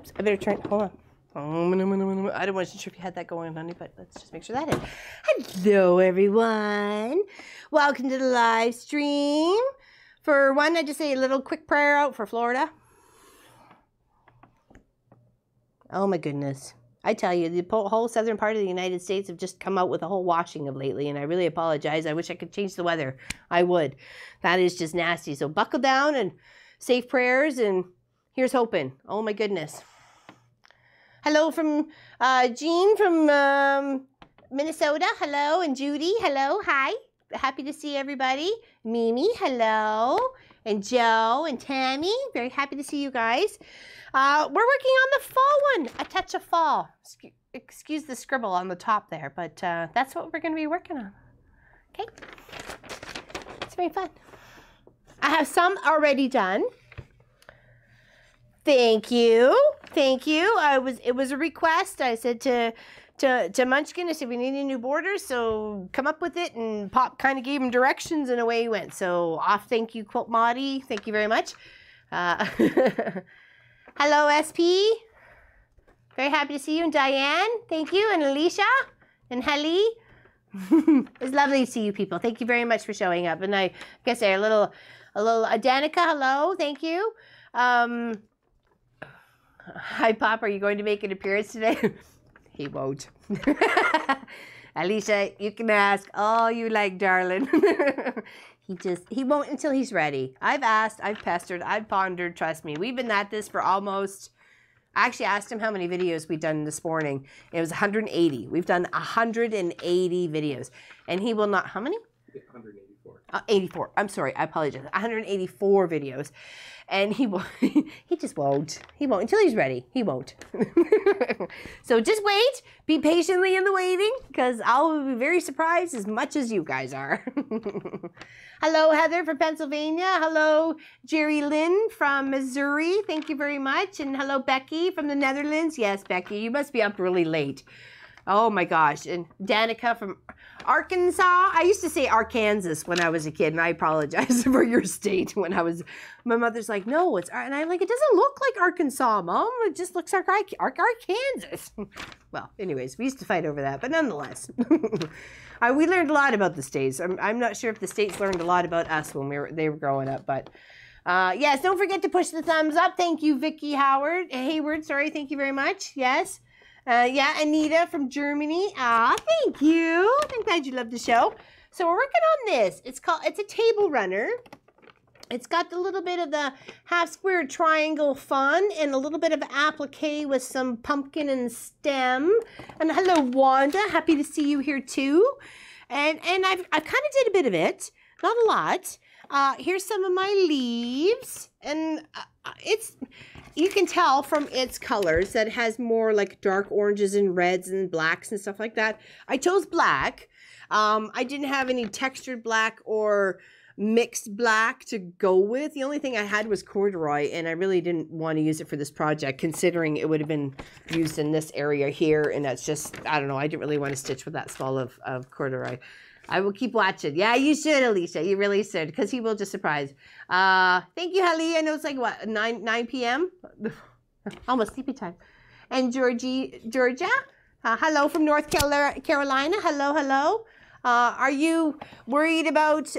Oops, I better turn, hold on. I don't wasn't sure if you had that going, honey, but let's just make sure that is. Hello, everyone. Welcome to the live stream. For one, I just say a little quick prayer out for Florida. Oh my goodness. I tell you, the whole southern part of the United States have just come out with a whole washing of lately, and I really apologize. I wish I could change the weather. I would. That is just nasty. So buckle down and safe prayers, and here's hoping. Oh my goodness. Hello from Jean from Minnesota. Hello. And Judy. Hello. Hi. Happy to see everybody. Mimi. Hello. And Joe and Tammy. Very happy to see you guys. We're working on the fall one. A touch of fall. Excuse the scribble on the top there, but that's what we're going to be working on. Okay. It's very fun. I have some already done. Thank you. Thank you. It was a request. I said to Munchkin, I said, we need a new border, so come up with it, and Pop kind of gave him directions, and away he went. So off, thank you, Quilt Maudie. Thank you very much. Hello, SP. Very happy to see you. And Diane, thank you. And Alicia and Helly. It's lovely to see you people. Thank you very much for showing up. And I guess a little Danica, hello, thank you. Hi, Pop. Are you going to make an appearance today? He won't. Alicia, you can ask all you like, darling. He won't until he's ready. I've asked, I've pestered, I've pondered, trust me. We've been at this for almost, I actually asked him how many videos we'd done this morning. It was 180. We've done 180 videos. And he will not, how many? 184. 84. I'm sorry, I apologize. 184 videos. And he just won't. He won't until he's ready. He won't. So just wait. Be patiently in the waiting, because I'll be very surprised as much as you guys are. Hello, Heather from Pennsylvania. Hello, Jerry Lynn from Missouri. Thank you very much. And hello, Becky from the Netherlands. Yes, Becky, you must be up really late. Oh my gosh. And Danica from Arkansas. I used to say Arkansas when I was a kid, and I apologize for your state when I was, my mother's like, no, it's, and I'm like, it doesn't look like Arkansas, Mom. It just looks like Arkansas. Well, anyways, we used to fight over that, but nonetheless. We learned a lot about the states. I'm not sure if the states learned a lot about us when they were growing up, but yes, don't forget to push the thumbs up. Thank you, Vicky Hayward, sorry, thank you very much. Yes. Yeah, Anita from Germany. Thank you. I'm glad you love the show. So we're working on this. It's a table runner. It's got a little bit of the half square triangle fun and a little bit of applique with some pumpkin and stem. And hello, Wanda. Happy to see you here too. And I've kind of did a bit of it, not a lot. Here's some of my leaves, and you can tell from its colors that it has more like dark oranges and reds and blacks and stuff like that. I chose black. I didn't have any textured black or mixed black to go with. The only thing I had was corduroy, and I really didn't want to use it for this project, considering it would have been used in this area here, and that's just, I don't know, I didn't really want to stitch with that small of corduroy. I will keep watching. Yeah, you should, Alicia. You really should, because he will just surprise. Thank you, Hallie. I know it's like, what, 9 p.m.? Almost sleepy time. And Georgia, hello from North Carolina. Hello, hello. Are you worried about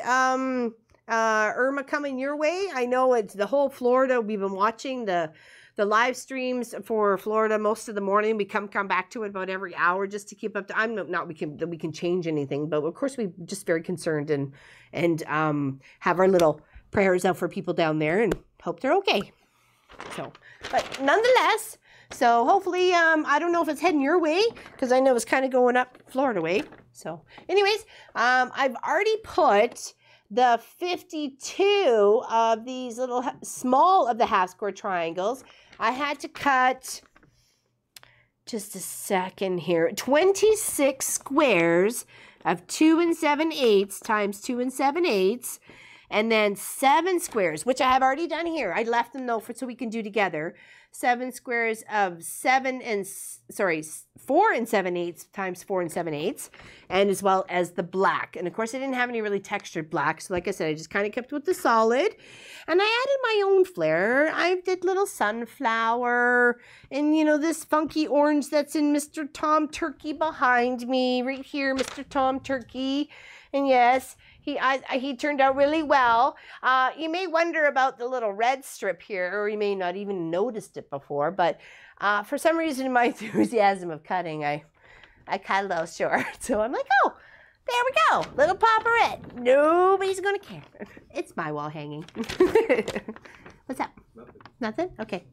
Irma coming your way? I know it's the whole Florida. We've been watching the live streams for Florida most of the morning. We come back to it about every hour just to keep up to, I'm not we can change anything, but of course we're just very concerned and have our little prayers out for people down there and hope they're okay. So, but nonetheless, so hopefully, I don't know if it's heading your way, because I know it's kind of going up Florida way. So anyways, I've already put the 52 of these little small of the half square triangles. I had to cut, just a second here, 26 squares of 2 7/8 times 2 7/8. And then 7 squares, which I have already done here. I left them though so we can do together. 7 squares of 4 and 7/8 times 4 and 7/8, and as well as the black. And of course, I didn't have any really textured black, so like I said, I just kind of kept with the solid. And I added my own flair. I did little sunflower, and you know, this funky orange that's in Mr. Tom Turkey behind me, right here, Mr. Tom Turkey. And yes, he turned out really well. You may wonder about the little red strip here, or you may not even noticed it before, but for some reason in my enthusiasm of cutting, I cut a little short. So I'm like, oh, there we go, little Papa Red. Nobody's gonna care. It's my wall hanging. What's up? Nothing? Okay.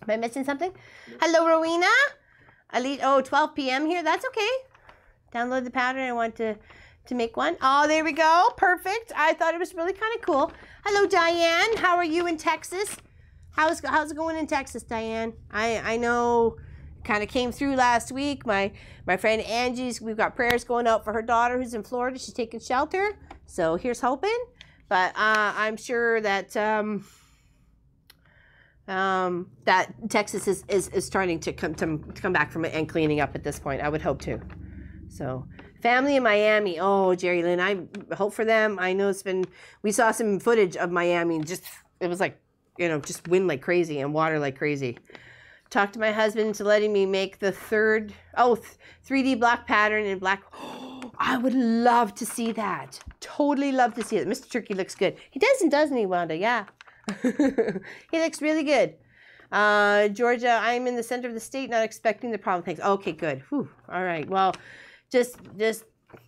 Am I missing something? Hello, Rowena. Elite, 12 p.m. here. That's okay. Download the pattern. I want to make one. Oh, there we go. Perfect. I thought it was really kind of cool. Hello, Diane. How are you in Texas? How's it going in Texas, Diane? I know kind of came through last week. My friend Angie's, we've got prayers going out for her daughter who's in Florida. She's taking shelter. So here's hoping. But I'm sure that that Texas is starting to come back from it and cleaning up at this point. I would hope to. So family in Miami. Oh, Jerry Lynn, I hope for them. I know we saw some footage of Miami and it was like, you know, just wind like crazy and water like crazy. Talked to my husband into letting me make the 3D block pattern in black. Oh, I would love to see that. Totally love to see it. Mr. Turkey looks good. He doesn't he, Wanda? Yeah. He looks really good. Georgia, I'm in the center of the state, not expecting the problem. Thanks. Okay, good. Whew. All right. Well, just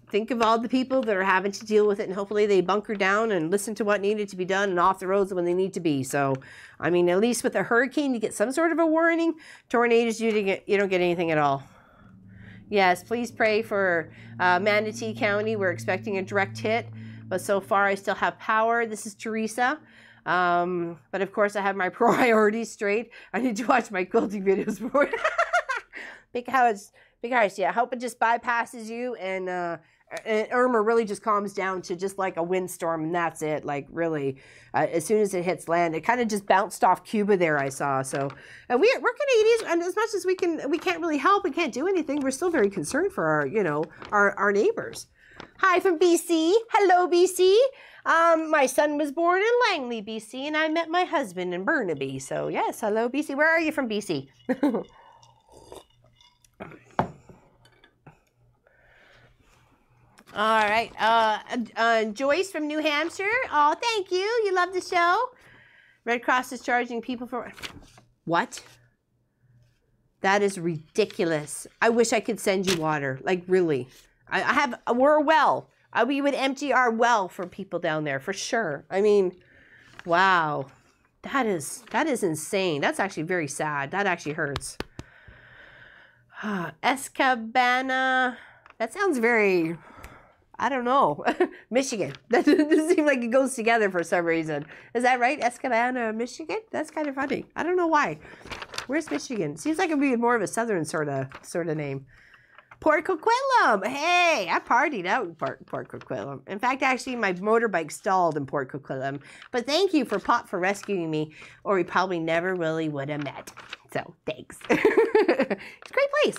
think of all the people that are having to deal with it, and hopefully they bunker down and listen to what needed to be done and off the roads when they need to be. So, I mean, at least with a hurricane, you get some sort of a warning. Tornadoes, you don't get anything at all. Yes, please pray for Manatee County. We're expecting a direct hit, but so far I still have power. This is Teresa. But of course I have my priorities straight. I need to watch my quilting videos before. Big house, yeah. I hope it just bypasses you and Irma really just calms down to just like a windstorm, and that's it. Like really, as soon as it hits land, it kind of just bounced off Cuba there. I saw. So, and we're Canadians, and as much as we can't really help. We can't do anything. We're still very concerned for our neighbors. Hi from BC. Hello, BC. My son was born in Langley, BC, and I met my husband in Burnaby. So yes, hello, BC. Where are you from, BC? All right. Joyce from New Hampshire. Oh, thank you. You love the show. Red Cross is charging people for... What? That is ridiculous. I wish I could send you water. Like, really. We're a well. We would empty our well for people down there, for sure. I mean, wow. That is insane. That's actually very sad. That actually hurts. Escabana. That sounds very... I don't know. Michigan. That doesn't seem like it goes together for some reason. Is that right? Escabana, Michigan? That's kind of funny. I don't know why. Where's Michigan? Seems like it'd be more of a southern sort of name. Port Coquitlam. Hey, I partied out in Port Coquitlam. In fact, actually, my motorbike stalled in Port Coquitlam. But thank you for Pop for rescuing me, or we probably never really would have met. So, thanks. It's a great place.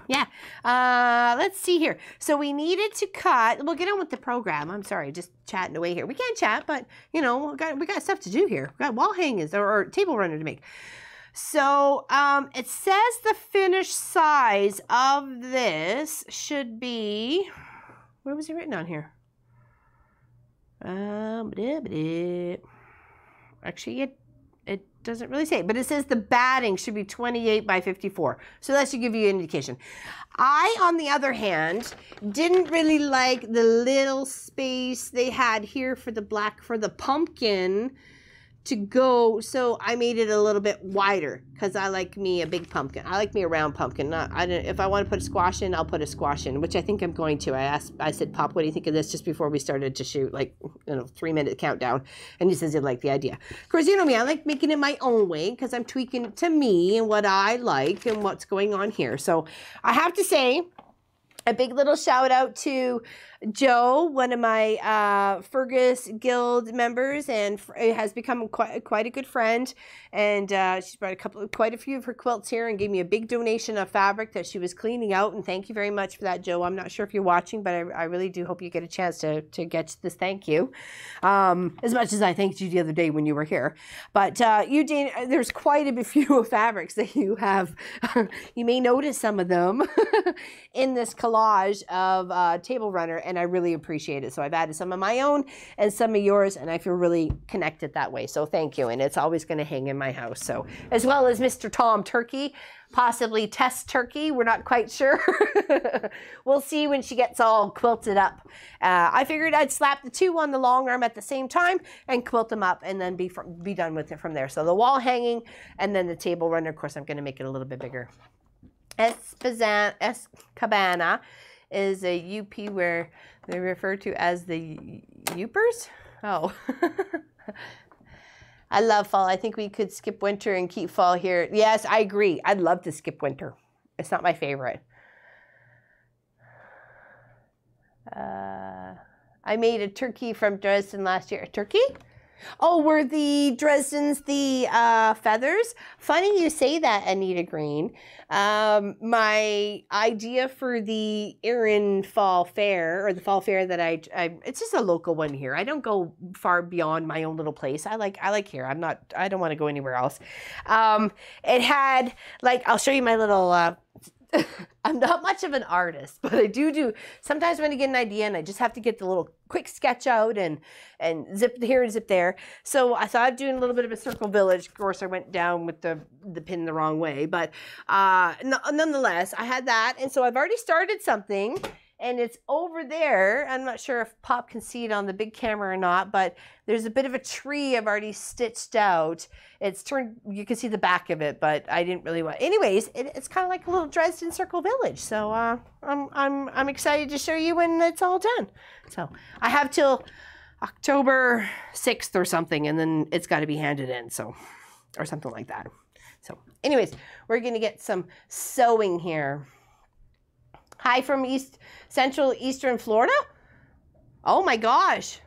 Yeah. Let's see here. So we needed to cut. We'll get on with the program. I'm sorry, just chatting away here. We can't chat, but you know, we got stuff to do here. We got wall hangers or table runner to make. So it says the finished size of this should be. Where was it written on here? Actually, it doesn't really say, but it says the batting should be 28 by 54. So that should give you an indication. I, on the other hand, didn't really like the little space they had here for the pumpkin to go, so I made it a little bit wider because I like me a big pumpkin. I like me a round pumpkin. If I want to put a squash in, I'll put a squash in, which I think I'm going to. I said, Pop, what do you think of this? Just before we started to shoot, like, 3-minute countdown. And he says he liked the idea. Of course, you know me, I like making it my own way because I'm tweaking it to me and what I like and what's going on here. So I have to say, a big little shout out to Joe, one of my Fergus Guild members, and has become quite a good friend. And she's brought quite a few of her quilts here and gave me a big donation of fabric that she was cleaning out. And thank you very much for that, Joe. I'm not sure if you're watching, but I really do hope you get a chance to get this thank you. As much as I thanked you the other day when you were here. But Eugene, there's quite a few fabrics that you have. You may notice some of them in this collage of Table Runner, and I really appreciate it. So I've added some of my own and some of yours, and I feel really connected that way. So thank you, and it's always going to hang in my house. So as well as Mr. Tom Turkey, possibly Tess Turkey, we're not quite sure. We'll see when she gets all quilted up. I figured I'd slap the two on the long arm at the same time and quilt them up, and then be done with it from there. So the wall hanging and then the Table Runner. Of course, I'm going to make it a little bit bigger. Cabana is a UP where they refer to as the Upers. Oh. I love fall. I think we could skip winter and keep fall here. Yes, I agree. I'd love to skip winter. It's not my favorite. I made a turkey from Dresden last year. A turkey? Oh, were the Dresdens the feathers? Funny you say that, Anita Green. My idea for the Erin Fall Fair, or the Fall Fair that I it's just a local one here. I don't go far beyond my own little place. I like here. I don't want to go anywhere else. It had, like, I'll show you my little I'm not much of an artist, but I do sometimes when I get an idea and I just have to get the little quick sketch out and zip here and zip there. So I thought of doing a little bit of a circle village. Of course, I went down with the pin the wrong way, but nonetheless, I had that. And so I've already started something, and it's over there. I'm not sure if Pop can see it on the big camera or not, but there's a bit of a tree I've already stitched out. It's turned, you can see the back of it, but I didn't really want, anyways, it's kind of like a little Dresden Circle Village. So I'm excited to show you when it's all done. So I have till October 6th or something, and then it's got to be handed in, so, or something like that. So anyways, we're going to get some sewing here. Hi from Central Eastern Florida. Oh my gosh.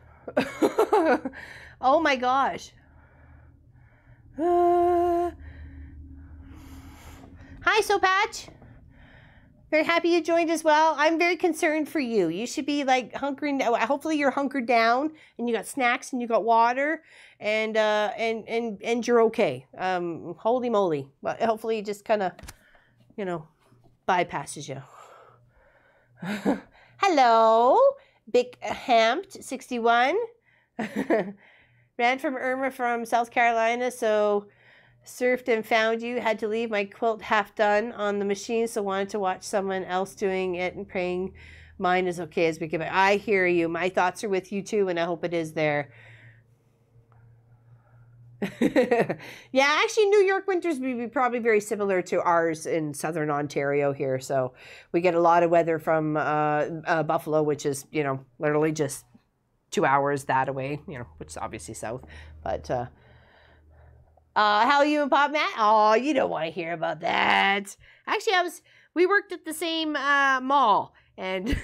Oh my gosh. Hi, Sopatch. Very happy you joined as well. I'm very concerned for you. You should be like hunkering down. Hopefully you're hunkered down and you got snacks and you got water and you're okay. Holy moly. But hopefully he just kind of, you know, bypasses you. Hello, Big Hamped 61. Ran from Irma from South Carolina, so surfed and found you. Had to leave my quilt half done on the machine, so wanted to watch someone else doing it and praying mine is okay as we give it. I hear you. My thoughts are with you too, and I hope it is there. Yeah, actually New York winters would be probably very similar to ours in southern Ontario here. So we get a lot of weather from Buffalo, which is, you know, literally just 2 hours that away, you know, which is obviously south. But how are you and Pop Matt? Oh, you don't want to hear about that. Actually, we worked at the same mall. And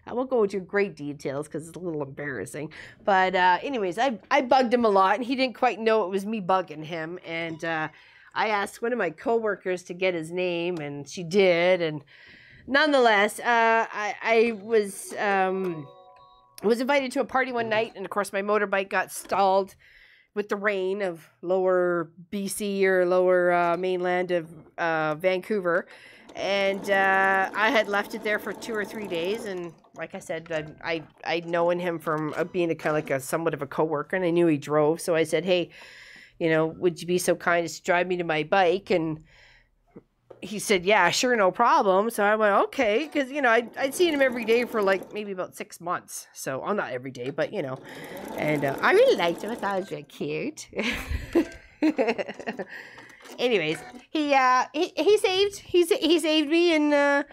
I won't go into great details because it's a little embarrassing. But anyways, I bugged him a lot, and he didn't quite know it was me bugging him. And I asked one of my coworkers to get his name, and she did. And nonetheless, I was invited to a party one night, and of course my motorbike got stalled with the rain of lower BC or lower mainland of Vancouver. And I had left it there for 2 or 3 days, and like I said, I'd known him from being a kind of like a somewhat of a coworker, and I knew he drove. So I said, "Hey, you know, would you be so kind as to drive me to my bike?" And he said, "Yeah, sure, no problem." So I went, "Okay," because you know I'd seen him every day for like maybe about 6 months. So well, not every day, but you know, and I really liked him. I thought he was very cute. Anyways, he saved me, and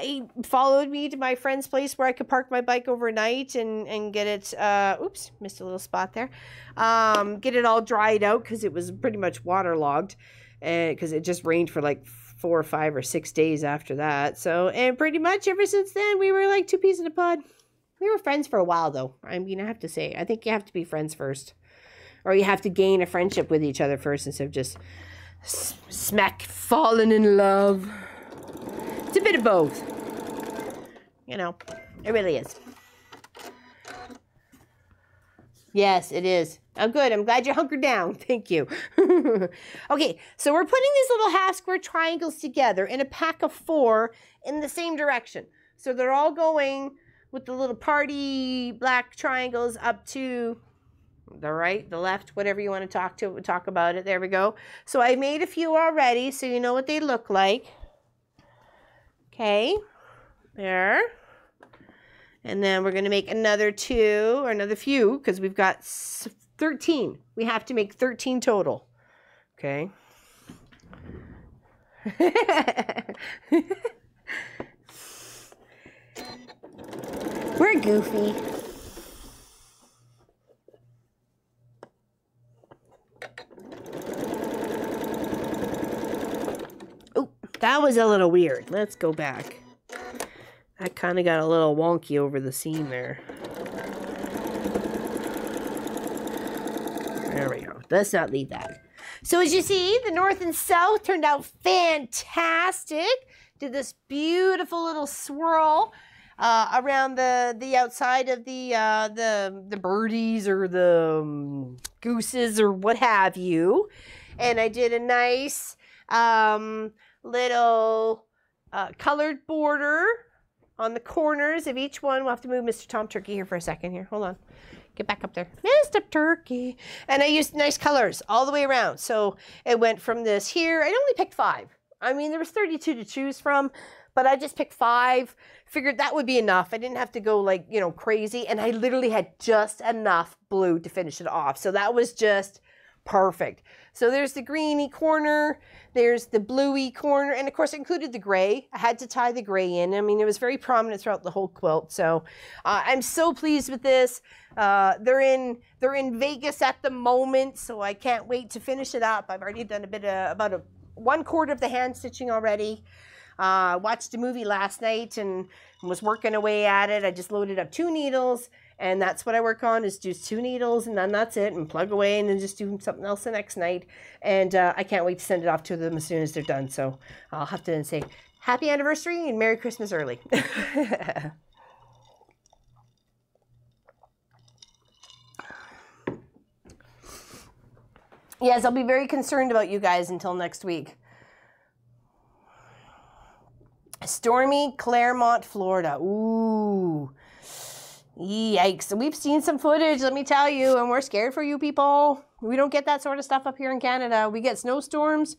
he followed me to my friend's place where I could park my bike overnight and get it. Oops, missed a little spot there. Get it all dried out because it was pretty much waterlogged, because it just rained for like 4 or 5 or 6 days after that. So, and pretty much ever since then we were like 2 peas in a pod. We were friends for a while, though. I mean, I have to say, I think you have to be friends first. Or you have to gain a friendship with each other first instead of just smack falling in love. It's a bit of both. You know, it really is. Yes, it is. Oh, good. I'm glad you're hunkered down. Thank you. Okay, so we're putting these little half square triangles together in a pack of 4 in the same direction. So they're all going with the little party black triangles up to the right, the left, whatever you want to talk about it. There we go. So I made a few already, so you know what they look like. Okay, there. And then we're going to make another 2 or another few because we've got 13. We have to make 13 total. Okay. We're goofy. Oh, that was a little weird. Let's go back. I kind of got a little wonky over the seam there. There we go. Let's not leave that. So as you see, the north and south turned out fantastic. Did this beautiful little swirl around the outside of the birdies or the gooses or what have you. And I did a nice little colored border on the corners of each one. We'll have to move Mr. Tom Turkey here for a second here. Hold on. Get back up there. Mr. Turkey. And I used nice colors all the way around. So it went from this here. I only picked 5. I mean, there was 32 to choose from, but I just picked 5. Figured that would be enough. I didn't have to go like, you know, crazy. And I literally had just enough blue to finish it off. So that was just perfect. So there's the greeny corner, there's the bluey corner, and of course I included the gray. I had to tie the gray in. I mean, it was very prominent throughout the whole quilt. So I'm so pleased with this. They're in Vegas at the moment, so I can't wait to finish it up. I've already done about 1/4 of the hand stitching already. Watched a movie last night and was working away at it. I just loaded up 2 needles. And that's what I work on, is just 2 needles, and then that's it, and plug away, and then just do something else the next night. And I can't wait to send it off to them as soon as they're done. So I'll have to say happy anniversary and Merry Christmas early. Yes, I'll be very concerned about you guys until next week. Stormy Claremont, Florida. Ooh. Yikes. We've seen some footage, let me tell you, and we're scared for you people. We don't get that sort of stuff up here in Canada. We get snowstorms,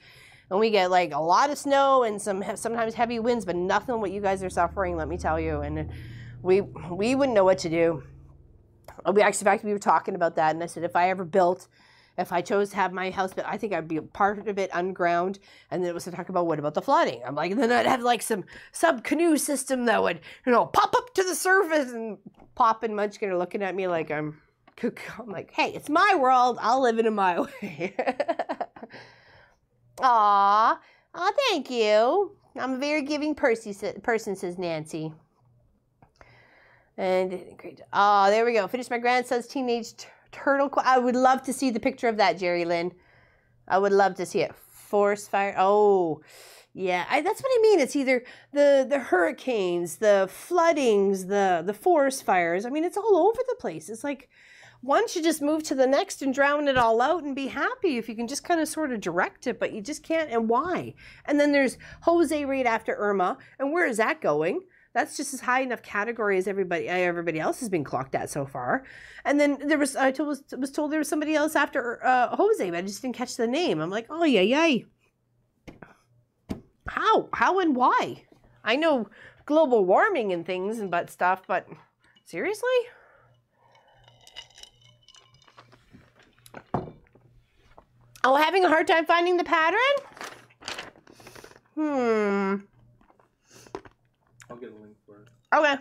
and we get like a lot of snow and sometimes heavy winds, but nothing what you guys are suffering, let me tell you. And we wouldn't know what to do. We actually, in fact, we were talking about that, and I said if I chose to have my house built, I think I'd be a part of it underground. And then it was to talk about, what about the flooding? I'm like, then I'd have like some sub-canoe system that would, you know, pop up to the surface. And Pop and Munchkin are looking at me like I'm like, hey, it's my world. I'll live it in my way. Aw, thank you. I'm a very giving person, says Nancy. And there we go. Finished my grandson's teenage turtle. I would love to see the picture of that, Jerry Lynn. I would love to see it. Forest fire. Oh, yeah. That's what I mean. It's either the hurricanes, the floodings, the forest fires. I mean, it's all over the place. It's like one should just move to the next and drown it all out and be happy if you can just kind of sort of direct it, but you just can't. And why? And then there's Jose right after Irma. And where is that going? That's just as high enough category as everybody else has been clocked at so far. And then there was, I was told there was somebody else after Jose, but I just didn't catch the name. I'm like, oh, yay. How and why? I know global warming and things and stuff, but seriously? Oh, having a hard time finding the pattern? I'll get a link for it. Okay.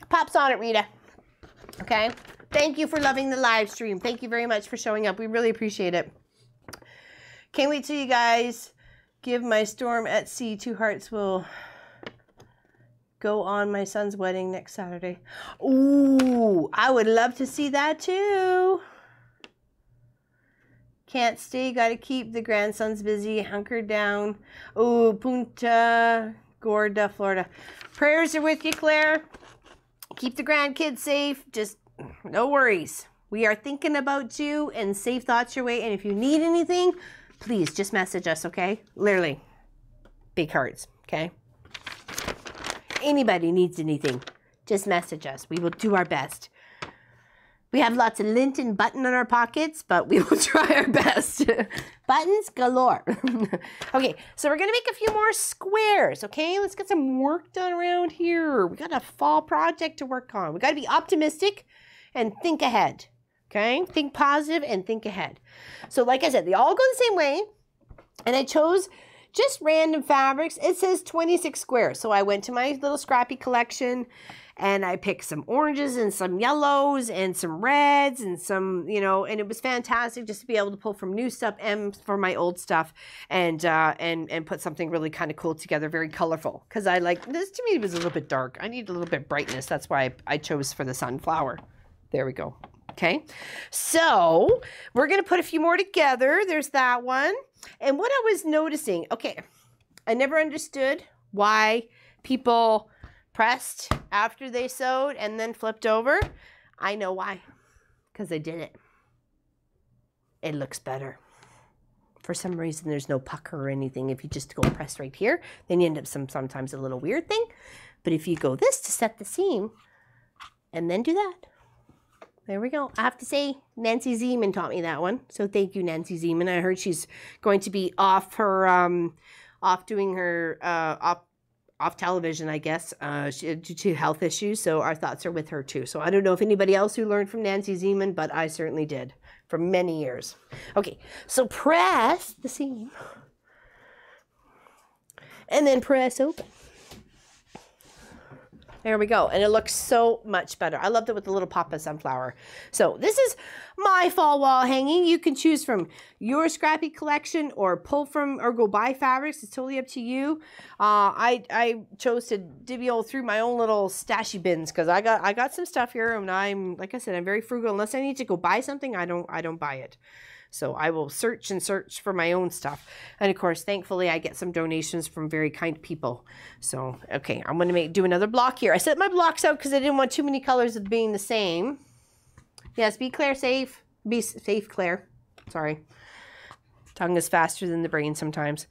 Pops on it, Rita. Okay. Thank you for loving the live stream. Thank you very much for showing up. We really appreciate it. Can't wait till you guys give my storm at sea. 2 hearts will go on my son's wedding next Saturday. Ooh, I would love to see that too. Can't stay, gotta keep the grandsons busy, hunkered down. Ooh, Punta Gorda, Florida. Prayers are with you, Claire. Keep the grandkids safe. Just no worries. We are thinking about you and safe thoughts your way. And if you need anything, please just message us, okay? Literally, big hearts, okay? Anybody needs anything, just message us. We will do our best. We have lots of lint and button in our pockets, but we will try our best. Buttons galore. Okay, so we're gonna make a few more squares, okay? Let's get some work done around here. We got a fall project to work on. We gotta be optimistic and think ahead, okay? Think positive and think ahead. So like I said, they all go the same way, and I chose just random fabrics. It says 26 squares. So I went to my little scrappy collection and I picked some oranges and some yellows and some reds and some, you know, and it was fantastic just to be able to pull from new stuff and for my old stuff and put something really kind of cool together, very colorful. Because I like, this to me was a little bit dark. I need a little bit of brightness. That's why I chose for the sunflower. There we go. Okay. So we're going to put a few more together. There's that one. And what I was noticing, okay, I never understood why people pressed after they sewed and then flipped over. I know why, because I did it. It looks better. For some reason, there's no pucker or anything. If you just go press right here, then you end up sometimes a little weird thing. But if you go this to set the seam and then do that, there we go. I have to say, Nancy Zeman taught me that one. So thank you, Nancy Zeman. I heard she's going to be off her, off doing her, off television, I guess, due to health issues. So our thoughts are with her too. So I don't know if anybody else who learned from Nancy Zeman, but I certainly did for many years. Okay, so press the seam and then press open. There we go. And it looks so much better. I loved it with the little pop of sunflower. So this is my fall wall hanging. You can choose from your scrappy collection or pull from or go buy fabrics. It's totally up to you. I chose to divvy all through my own little stashy bins because I got some stuff here and I'm, like I said, I'm very frugal. Unless I need to go buy something, I don't buy it. So I will search and search for my own stuff. And of course, thankfully, I get some donations from very kind people. So, okay, I'm going to do another block here. I set my blocks out because I didn't want too many colors of being the same. Yes, be Claire safe. Be safe, Claire. Sorry. Tongue is faster than the brain sometimes.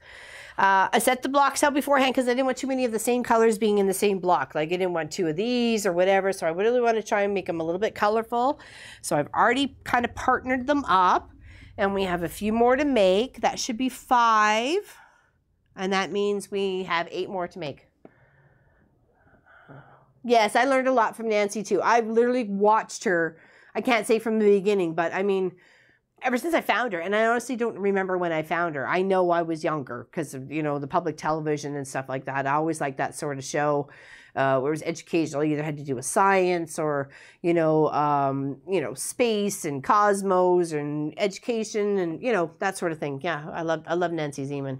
I set the blocks out beforehand because I didn't want too many of the same colors being in the same block. Like I didn't want two of these or whatever. So I really want to try and make them a little bit colorful. So I've already kind of partnered them up. And we have a few more to make. That should be 5. And that means we have 8 more to make. Yes, I learned a lot from Nancy too. I've literally watched her. I can't say from the beginning, but I mean, ever since I found her. And I honestly don't remember when I found her. I know I was younger because of, you know, the public television and stuff like that. I always liked that sort of show. Where it was educational, either had to do with science or, you know, space and cosmos and education and, you know, that sort of thing. Yeah, I love Nancy Zeman.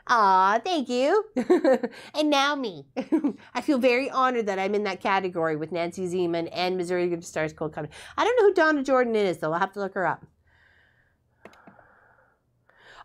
Aw, thank you. And now me. I feel very honored that I'm in that category with Nancy Zeman and Missouri Good Stars Cold Company. I don't know who Donna Jordan is, though. I'll have to look her up.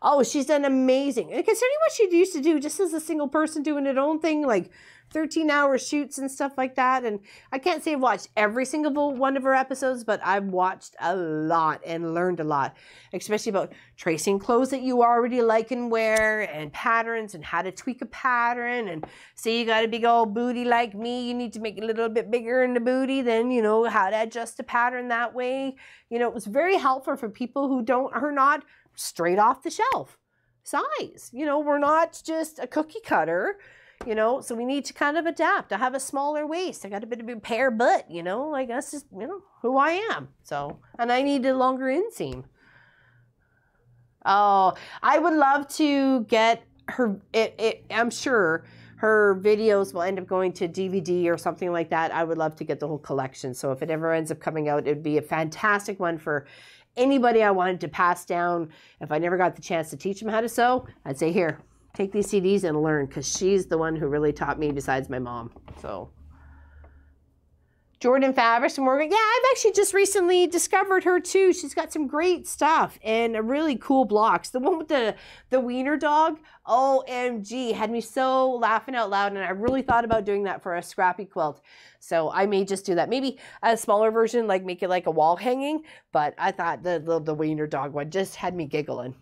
Oh, she's done amazing. And considering what she used to do just as a single person doing her own thing, like 13-hour shoots and stuff like that. And I can't say I've watched every single one of her episodes, but I've watched a lot and learned a lot, especially about tracing clothes that you already like and wear and patterns and how to tweak a pattern. And say you got a big old booty like me, you need to make it a little bit bigger in the booty, then, you know, how to adjust a pattern that way. You know, it was very helpful for people who are not straight off the shelf size. You know, we're not just a cookie cutter, you know, so we need to kind of adapt. I have a smaller waist. I got a bit of a pear butt, you know, like that's just, you know, who I am. So, and I need a longer inseam. Oh, I would love to get her, I'm sure her videos will end up going to DVD or something like that. I would love to get the whole collection. So if it ever ends up coming out, it'd be a fantastic one for anybody I wanted to pass down. If I never got the chance to teach them how to sew, I'd say, here, take these CDs and learn, because she's the one who really taught me besides my mom. So Jordan Fabrics from Morgan. Yeah, I've actually just recently discovered her too. She's got some great stuff and a really cool blocks. The one with the wiener dog, OMG, had me so laughing out loud, and I really thought about doing that for a scrappy quilt. So I may just do that. Maybe a smaller version, like make it like a wall hanging, but I thought the wiener dog one just had me giggling.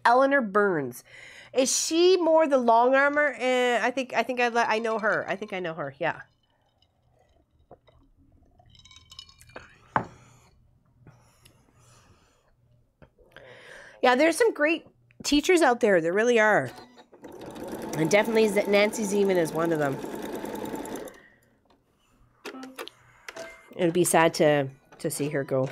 Eleanor Burns. Is she more the long armor? I know her. I think I know her. Yeah. Yeah, there's some great teachers out there. There really are. And definitely Nancy Zeman is one of them. It would be sad to see her go.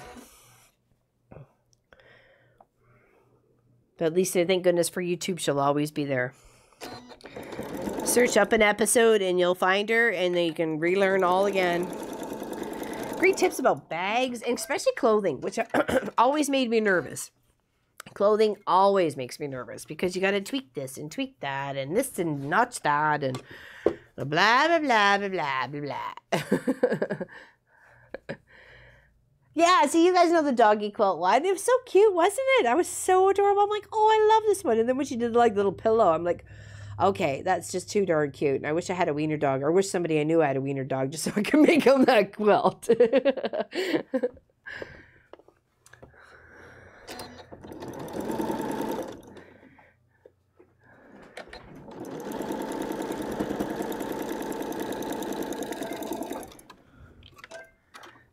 But at least thank goodness for YouTube, she'll always be there. Search up an episode and you'll find her, and then you can relearn all again. Great tips about bags, and especially clothing, which always made me nervous. Clothing always makes me nervous because you got to tweak this and tweak that and this and notch that and blah, blah, blah, blah, blah, blah, blah. Yeah, so you guys know the doggy quilt one. It was so cute, wasn't it? I was so adorable. I'm like, oh, I love this one. And then when she did like little pillow, I'm like, okay, that's just too darn cute. And I wish I had a wiener dog, or I wish somebody I knew had a wiener dog just so I could make him that quilt.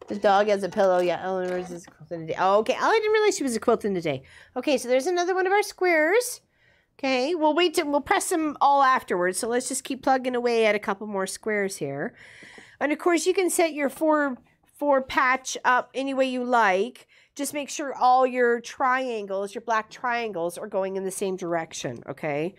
The dog has a pillow. Yeah, Eleanor's is a quilt in a day. Oh, okay. Oh, I didn't realize she was a quilt in a day. Okay, so there's another one of our squares. Okay, we'll press them all afterwards. So let's just keep plugging away at a couple more squares here. And of course, you can set your four patch up any way you like. Just make sure all your triangles, your black triangles, are going in the same direction. Okay.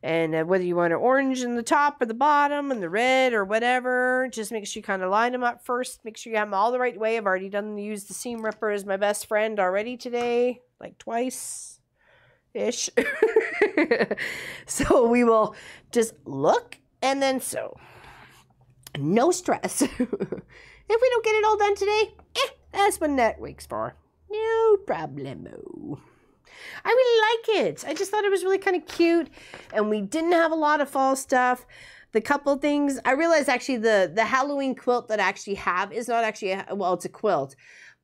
And whether you want an orange in the top or the bottom and the red or whatever, just make sure you kind of line them up first. Make sure you have them all the right way. I've already used the seam ripper as my best friend already today, like twice-ish. So we will just look and then sew. No stress. If we don't get it all done today, that's what that week's for. No problemo. I really like it. I just thought it was really kind of cute, and we didn't have a lot of fall stuff. The couple things, I realized actually the Halloween quilt that I actually have is not actually, well, it's a quilt,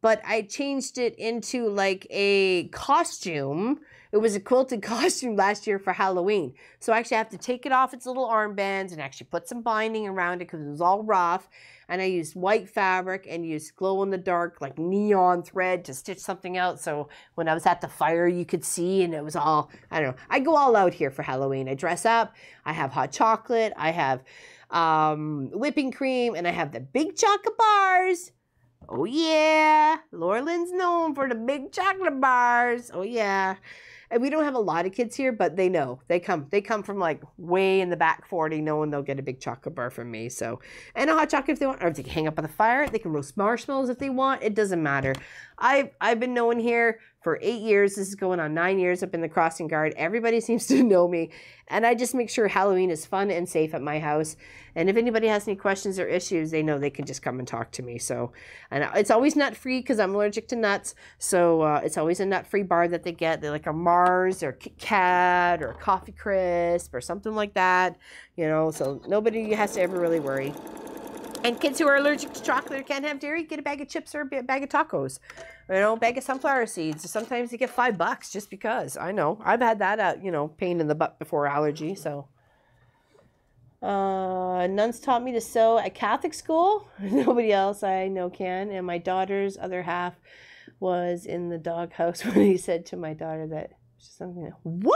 but I changed it into like a costume. It was a quilted costume last year for Halloween. So I actually have to take it off its little armbands and actually put some binding around it because it was all rough. And I used white fabric and used glow-in-the-dark, like neon thread to stitch something out. So when I was at the fire, you could see, and it was all, I don't know. I go all out here for Halloween. I dress up. I have hot chocolate. I have whipping cream. And I have the big chocolate bars. Oh, yeah. Laura Lynn's known for the big chocolate bars. Oh, yeah. And we don't have a lot of kids here, but they know. They come from like way in the back 40, knowing they'll get a big chocolate bar from me. So, and a hot chocolate if they want, or if they can hang up on the fire. They can roast marshmallows if they want. It doesn't matter. I've been known here for 8 years. This is going on 9 years up in the crossing guard. Everybody seems to know me. And I just make sure Halloween is fun and safe at my house. And if anybody has any questions or issues, they know they can just come and talk to me. So, and it's always nut free because I'm allergic to nuts. So it's always a nut free bar that they get. They're like a Mars or Kit Kat or Coffee Crisp or something like that. You know, so nobody has to ever really worry. And kids who are allergic to chocolate or can't have dairy, get a bag of chips or a bag of tacos. You know, a bag of sunflower seeds. Sometimes you get $5 just because. I know. I've had that, you know, pain in the butt before allergy, so. Nuns taught me to sew at Catholic school. Nobody else I know can. And my daughter's other half was in the doghouse when he said to my daughter that something. What?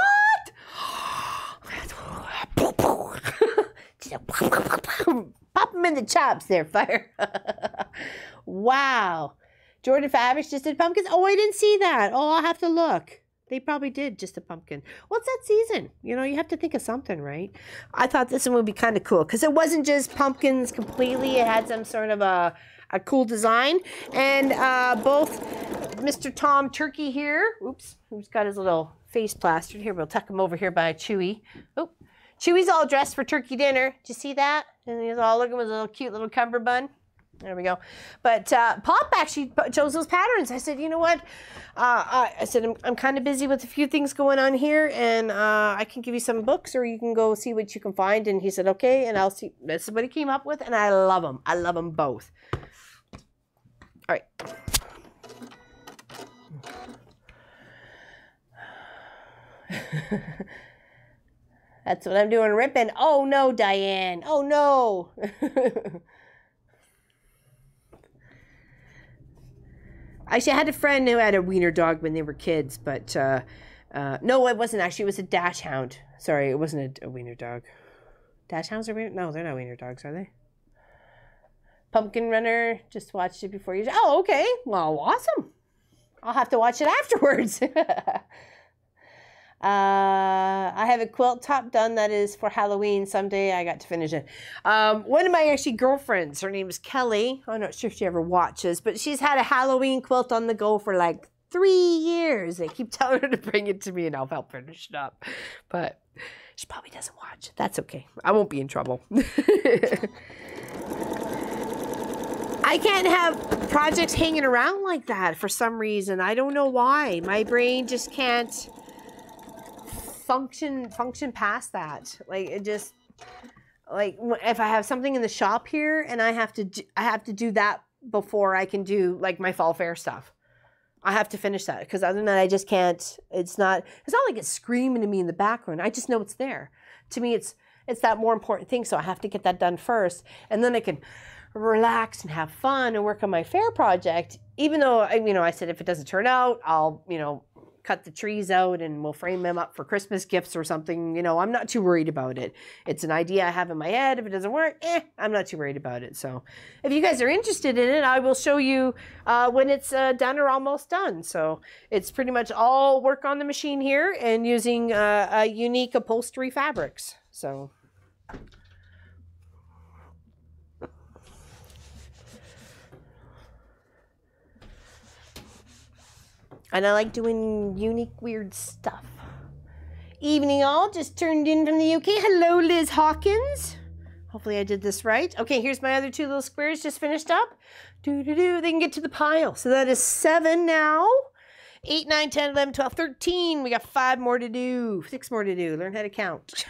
Pop them in the chops there, fire. Wow. Jordan Fabrics just did pumpkins. Oh, I didn't see that. Oh, I'll have to look. They probably did just a pumpkin. What's that season? You know, you have to think of something, right? I thought this one would be kind of cool because it wasn't just pumpkins completely. It had some sort of a cool design. And both Mr. Tom Turkey here, oops, who's got his little face plastered. Here, we'll tuck him over here by Chewy. Oh, Chewy's all dressed for turkey dinner. Did you see that? And he's all looking with a little cute little cummerbund. There we go. But Pop actually chose those patterns. I said, you know what? I said, I'm kind of busy with a few things going on here, and I can give you some books, or you can go see what you can find. And he said, okay, and I'll see. This is what he came up with, and I love them. I love them both. All right. That's what I'm doing, ripping. Oh, no, Diane. Oh, no. Actually, I had a friend who had a wiener dog when they were kids, but no, it wasn't actually. It was a dash hound. Sorry, it wasn't a wiener dog. Dash hounds are wiener? No, they're not wiener dogs, are they? Pumpkin Runner, just watched it before you. Oh, okay. Well, awesome. I'll have to watch it afterwards. I have a quilt top done that is for Halloween. Someday I got to finish it. One of my actually girlfriends, her name is Kelly. I'm not sure if she ever watches, but she's had a Halloween quilt on the go for like 3 years. They keep telling her to bring it to me and I'll help finish it up. But she probably doesn't watch. That's okay. I won't be in trouble. I can't have projects hanging around like that for some reason. I don't know why. My brain just can't function past that. Like, it just, like, if I have something in the shop here and I have to do that before I can do like my fall fair stuff. I have to finish that, because other than that I just can't. It's not like it's screaming to me in the background. I just know it's there. To me, it's that more important thing. So I have to get that done first, and then I can relax and have fun and work on my fair project. Even though I said if it doesn't turn out, I'll cut the trees out and we'll frame them up for Christmas gifts or something. I'm not too worried about it. It's an idea I have in my head. If it doesn't work, I'm not too worried about it. So if you guys are interested in it, I will show you when it's done or almost done. So it's pretty much all work on the machine here and using unique upholstery fabrics. So and I like doing unique, weird stuff. Evening all, just turned in from the UK. Hello, Liz Hawkins. Hopefully I did this right. Okay, here's my other 2 little squares just finished up. They can get to the pile. So that is 7 now. 8, 9, 10, 11, 12, 13. We got 5 more to do. 6 more to do. Learn how to count.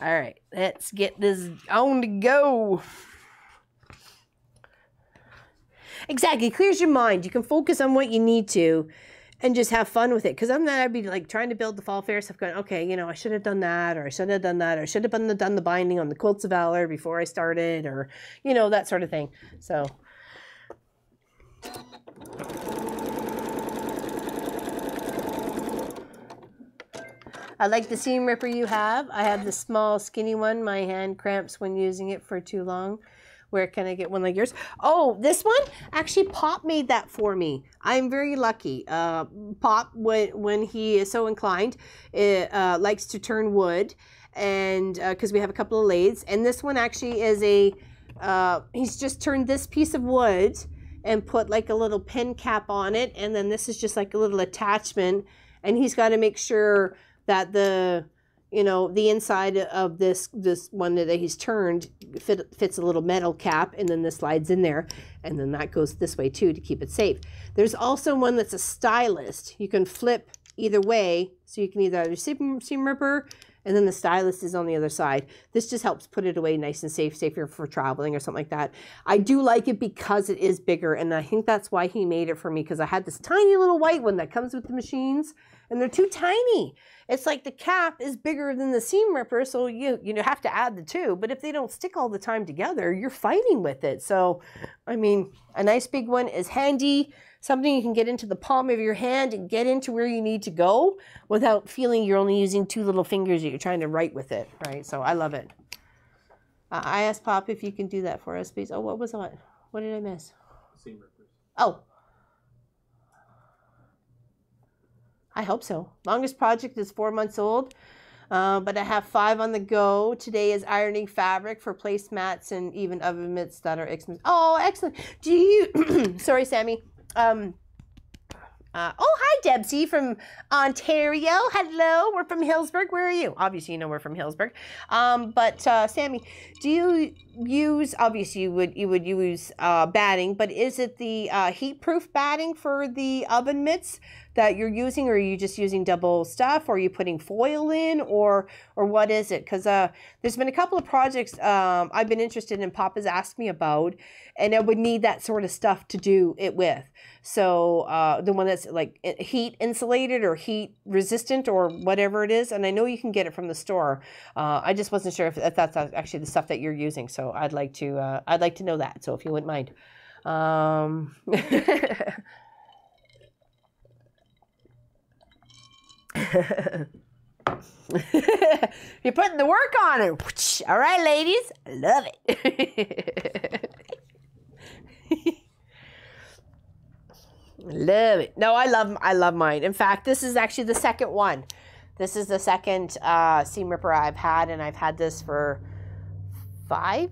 All right, let's get this on to go. Exactly. Clears your mind. You can focus on what you need to and just have fun with it. Because other than that, I'd be like trying to build the fall fair stuff going, okay, I should have done that, or I should have done that, or I should have done the binding on the Quilts of Valor before I started, or, that sort of thing. So. I like the seam ripper you have. I have the small skinny one. My hand cramps when using it for too long. Where can I get one like yours? Oh, this one? Actually, Pop made that for me. I'm very lucky. Pop, when he is so inclined, likes to turn wood, and because we have a couple of lathes. And this one actually is he's just turned this piece of wood and put like a little pin cap on it. And then this is just like a little attachment. And he's got to make sure that the inside of this one that he's turned fits a little metal cap, and then this slides in there, and then that goes this way too to keep it safe. There's also one that's a stylist. You can flip either way, so you can either seam ripper, and then the stylist is on the other side. This just helps put it away nice and safer for traveling or something like that. I do like it because it is bigger, and I think that's why he made it for me, because I had this tiny little white one that comes with the machines, and they're too tiny. It's like the cap is bigger than the seam ripper, so you have to add the 2. But if they don't stick all the time together, you're fighting with it. So, I mean, a nice big one is handy. Something you can get into the palm of your hand and get into where you need to go without feeling you're only using 2 little fingers that you're trying to write with it, right? So I love it. I asked Pop if you can do that for us, please. Oh, what was that? What did I miss? Seam rippers. Oh. I hope so. Longest project is 4 months old, but I have 5 on the go. Today is ironing fabric for placemats and even oven mitts that are excellent. Oh, excellent. Do you, sorry, Sammy. Oh, hi, Debsy from Ontario. Hello, we're from Hillsburg. Where are you? Obviously, you know we're from Hillsburg. But Sammy, do you use? Obviously, you would use batting, but is it the heat-proof batting for the oven mitts that you're using, or are you just using double stuff, or are you putting foil in, or what is it? Because there's been a couple of projects I've been interested in. Papa's asked me about, and I would need that sort of stuff to do it with. So the one that's like heat insulated or heat resistant or whatever it is, and I know you can get it from the store. I just wasn't sure if that's actually the stuff that you're using. So I'd like to know that. So if you wouldn't mind. You're putting the work on it. All right, ladies. I love it. Love it. No, I love mine. In fact, this is actually the second one. This is the second seam ripper I've had, and I've had this for 4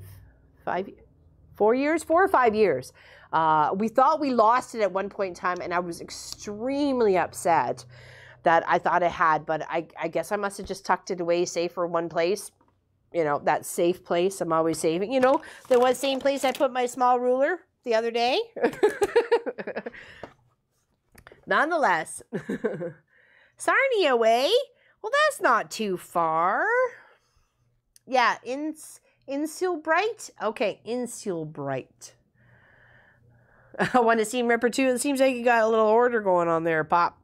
or 5 years. We thought we lost it at one point in time, and I was extremely upset that I thought I had, but I guess I must have just tucked it away safe for one place. You know, that safe place I'm always saving. You know, the one same place I put my small ruler the other day. Nonetheless, Sarnia way. Well, that's not too far. Yeah, Insulbright. Okay, Insulbright. I want a seam ripper too. It seems like you got a little order going on there, Pop.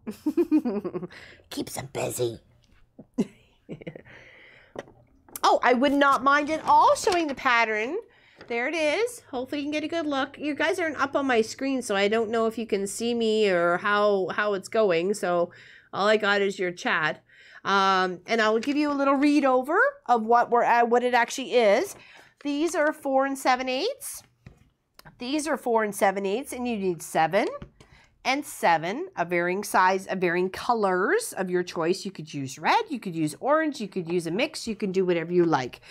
Keeps them busy. Oh, I would not mind at all showing the pattern. There it is. Hopefully you can get a good look. You guys aren't up on my screen, so I don't know if you can see me or how it's going. So all I got is your chat. And I'll give you a little read over of what it actually is. These are 4 7/8. These are 4 7/8, and you need 7 and 7, a varying size, a varying colors of your choice. You could use red, you could use orange, you could use a mix, you can do whatever you like.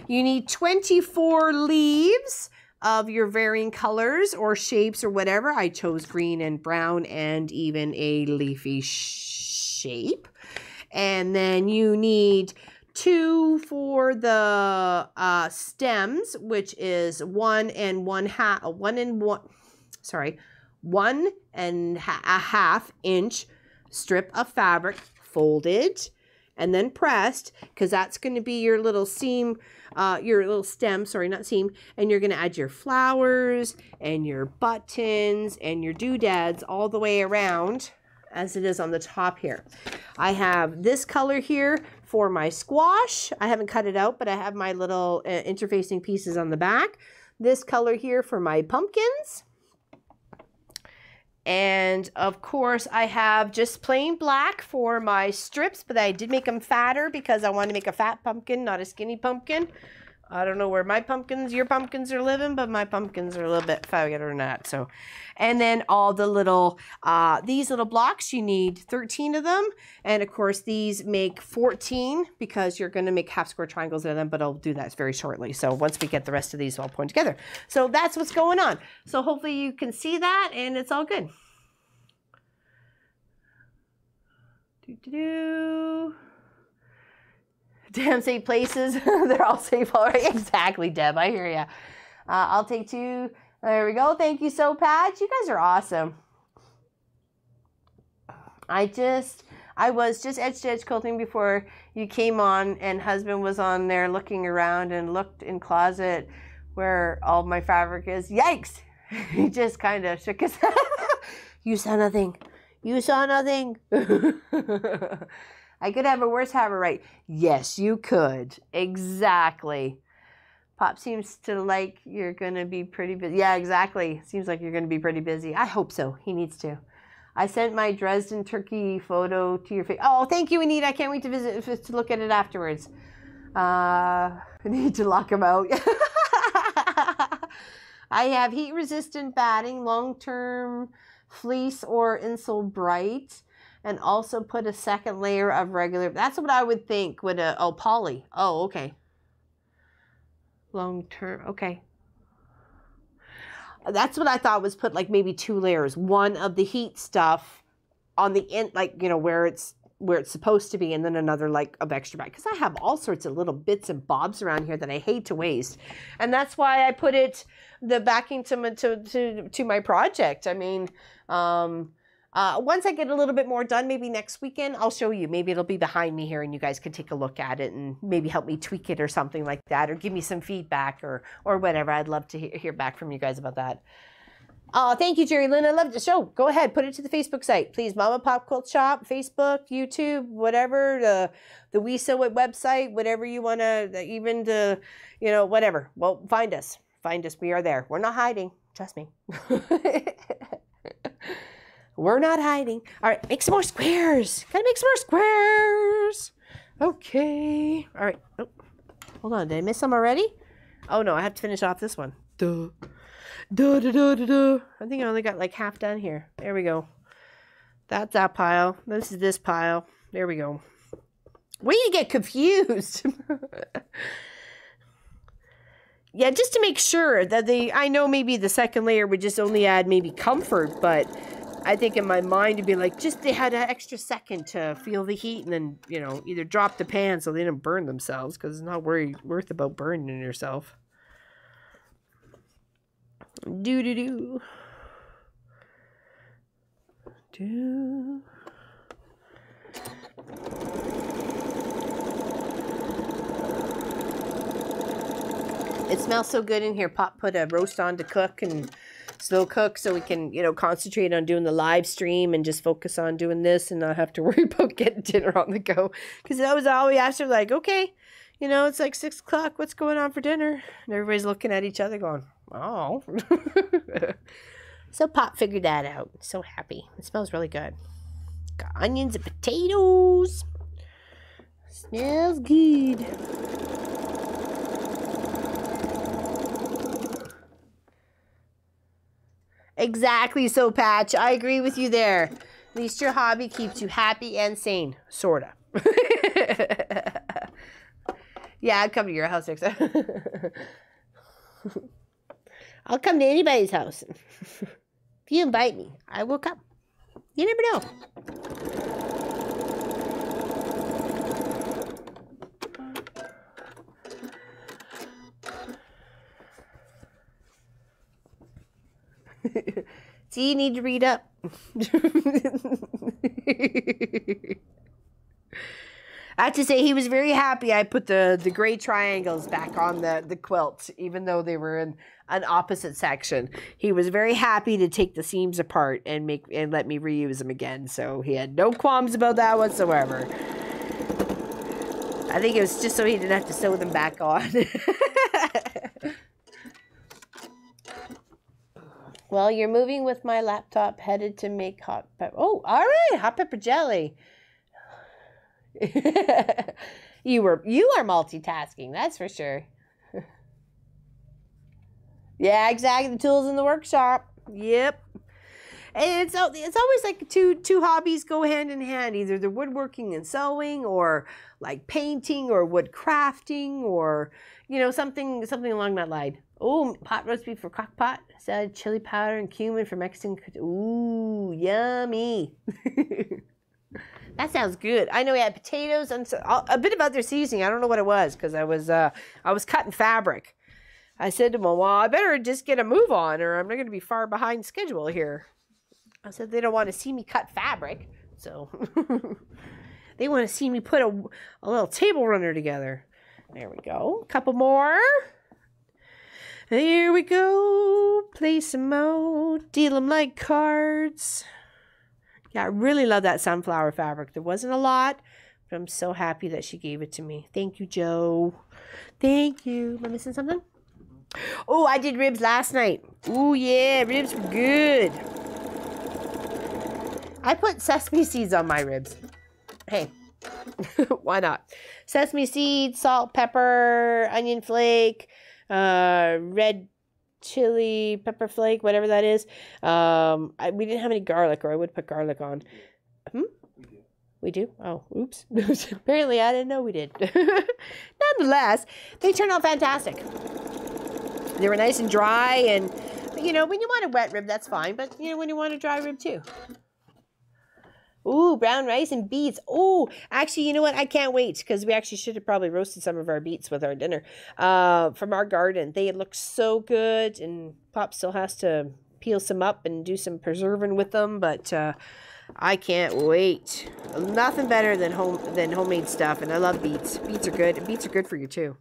You need 24 leaves of your varying colors or shapes or whatever. I chose green and brown and even a leafy shape. And then you need 2 for the stems, which is 1 and a half inch strip of fabric folded and then pressed, because that's going to be your little seam, your little stem, sorry, not seam, and you're going to add your flowers and your buttons and your doodads all the way around as it is on the top here. I have this color here for my squash. I haven't cut it out, but I have my little interfacing pieces on the back. This color here for my pumpkins. And of course I have just plain black for my strips, but I did make them fatter because I wanted to make a fat pumpkin, not a skinny pumpkin. I don't know where my pumpkins, your pumpkins are living, but my pumpkins are a little bit fatter than that. So, and then all the little, these little blocks, you need 13 of them. And of course these make 14 because you're going to make half square triangles of them, but I'll do that very shortly. So once we get the rest of these all put together. So that's what's going on. So hopefully you can see that and it's all good. Damn safe places. They're all safe already. Exactly, Deb. I hear you. I'll take 2. There we go. Thank you so, Pat. You guys are awesome. I was just edge to edge quilting before you came on, and husband was on there looking around and looked in closet where all my fabric is. Yikes! He just kind of shook his head. You saw nothing. You saw nothing. I could have a worse habit, right? Yes, you could. Exactly. Pop seems to like you're going to be pretty busy. Yeah, exactly. Seems like you're going to be pretty busy. I hope so. He needs to. I sent my Dresden turkey photo to your face. Oh, thank you, Anita. I can't wait to visit to look at it afterwards. I need to lock him out. I have heat-resistant batting, long-term fleece or Insulbright. And also put a second layer of regular. That's what I would think would poly. Oh, okay. Long term. Okay. That's what I thought was put like maybe 2 layers. One of the heat stuff on the end, like, you know, where it's supposed to be, and then another like of extra back, because I have all sorts of little bits and bobs around here that I hate to waste, and that's why I put the backing to my project. I mean, once I get a little bit more done, maybe next weekend, I'll show you. Maybe it'll be behind me here and you guys can take a look at it and maybe help me tweak it or something like that, or give me some feedback or whatever. I'd love to hear back from you guys about that. Oh, thank you, Jerry Lynn. I love the show. Go ahead, put it to the Facebook site, please. Mama Pop Quilt Shop, Facebook, YouTube, whatever, the We Sew It website, whatever you want to, even to, you know, whatever. Well, find us. Find us. We are there. We're not hiding. Trust me. We're not hiding. All right, make some more squares. Gotta make some more squares. Okay. All right. Oh, hold on. Did I miss some already? Oh, no. I have to finish off this one. Duh. Duh, duh, duh, duh, duh. I think I only got like half done here. There we go. That's that pile. This is this pile. There we go. Where you get confused? Yeah, just to make sure that I know maybe the second layer would just only add maybe comfort, but I think in my mind it'd be like, just they had an extra second to feel the heat and then, you know, either drop the pan so they didn't burn themselves, because it's not worth about burning yourself. Do. It smells so good in here. Pop put a roast on to cook and slow cook so we can, you know, concentrate on doing the live stream and just focus on doing this and not have to worry about getting dinner on the go. Because that was all we asked her, like, okay, you know, it's like 6 o'clock. What's going on for dinner? And everybody's looking at each other going, oh. So Pop figured that out. So happy. It smells really good. Got onions and potatoes. Smells good. Exactly, so Patch. I agree with you there. At least your hobby keeps you happy and sane. Sorta. Yeah, I'd come to your house next time. I'll come to anybody's house. If you invite me, I will come. You never know. See, you need to read up. I have to say, he was very happy I put the gray triangles back on the quilt, even though they were in an opposite section. He was very happy to take the seams apart and let me reuse them again. So he had no qualms about that whatsoever. I think it was just so he didn't have to sew them back on. Well, you're moving with my laptop, headed to make hot pepper. Oh, all right, hot pepper jelly. You are multitasking, that's for sure. Yeah, exactly. The tools in the workshop. Yep. And it's always like two hobbies go hand in hand. Either the woodworking and sewing, or like painting, or wood crafting, or, you know, something along that line. Oh, pot roast beef for crock pot. Salad, chili powder, and cumin for Mexican. Ooh, yummy. That sounds good. I know we had potatoes and a bit of other seasoning. I don't know what it was, because I was cutting fabric. I said to him, well, I better just get a move on, or I'm not going to be far behind schedule here. I said they don't want to see me cut fabric, so they want to see me put a little table runner together. There we go. A couple more. Here we go. Play some mode. Deal them like cards. Yeah, I really love that sunflower fabric. There wasn't a lot, but I'm so happy that she gave it to me. Thank you, Joe. Thank you. Am I missing something? Oh, I did ribs last night. Oh, yeah. Ribs were good. I put sesame seeds on my ribs. Hey, why not? Sesame seeds, salt, pepper, onion flake, red chili pepper flake, whatever that is. We didn't have any garlic, or I would put garlic on. We do? Oh, oops. Apparently I didn't know we did. Nonetheless, they turned out fantastic. They were nice and dry, and, you know, when you want a wet rib, that's fine, but, you know, when you want a dry rib too. Ooh, brown rice and beets. Ooh, actually, you know what? I can't wait because we actually should have probably roasted some of our beets with our dinner from our garden. They look so good, and Pop still has to peel some up and do some preserving with them, but I can't wait. Nothing better than homemade stuff, and I love beets. Beets are good. Beets are good for you too.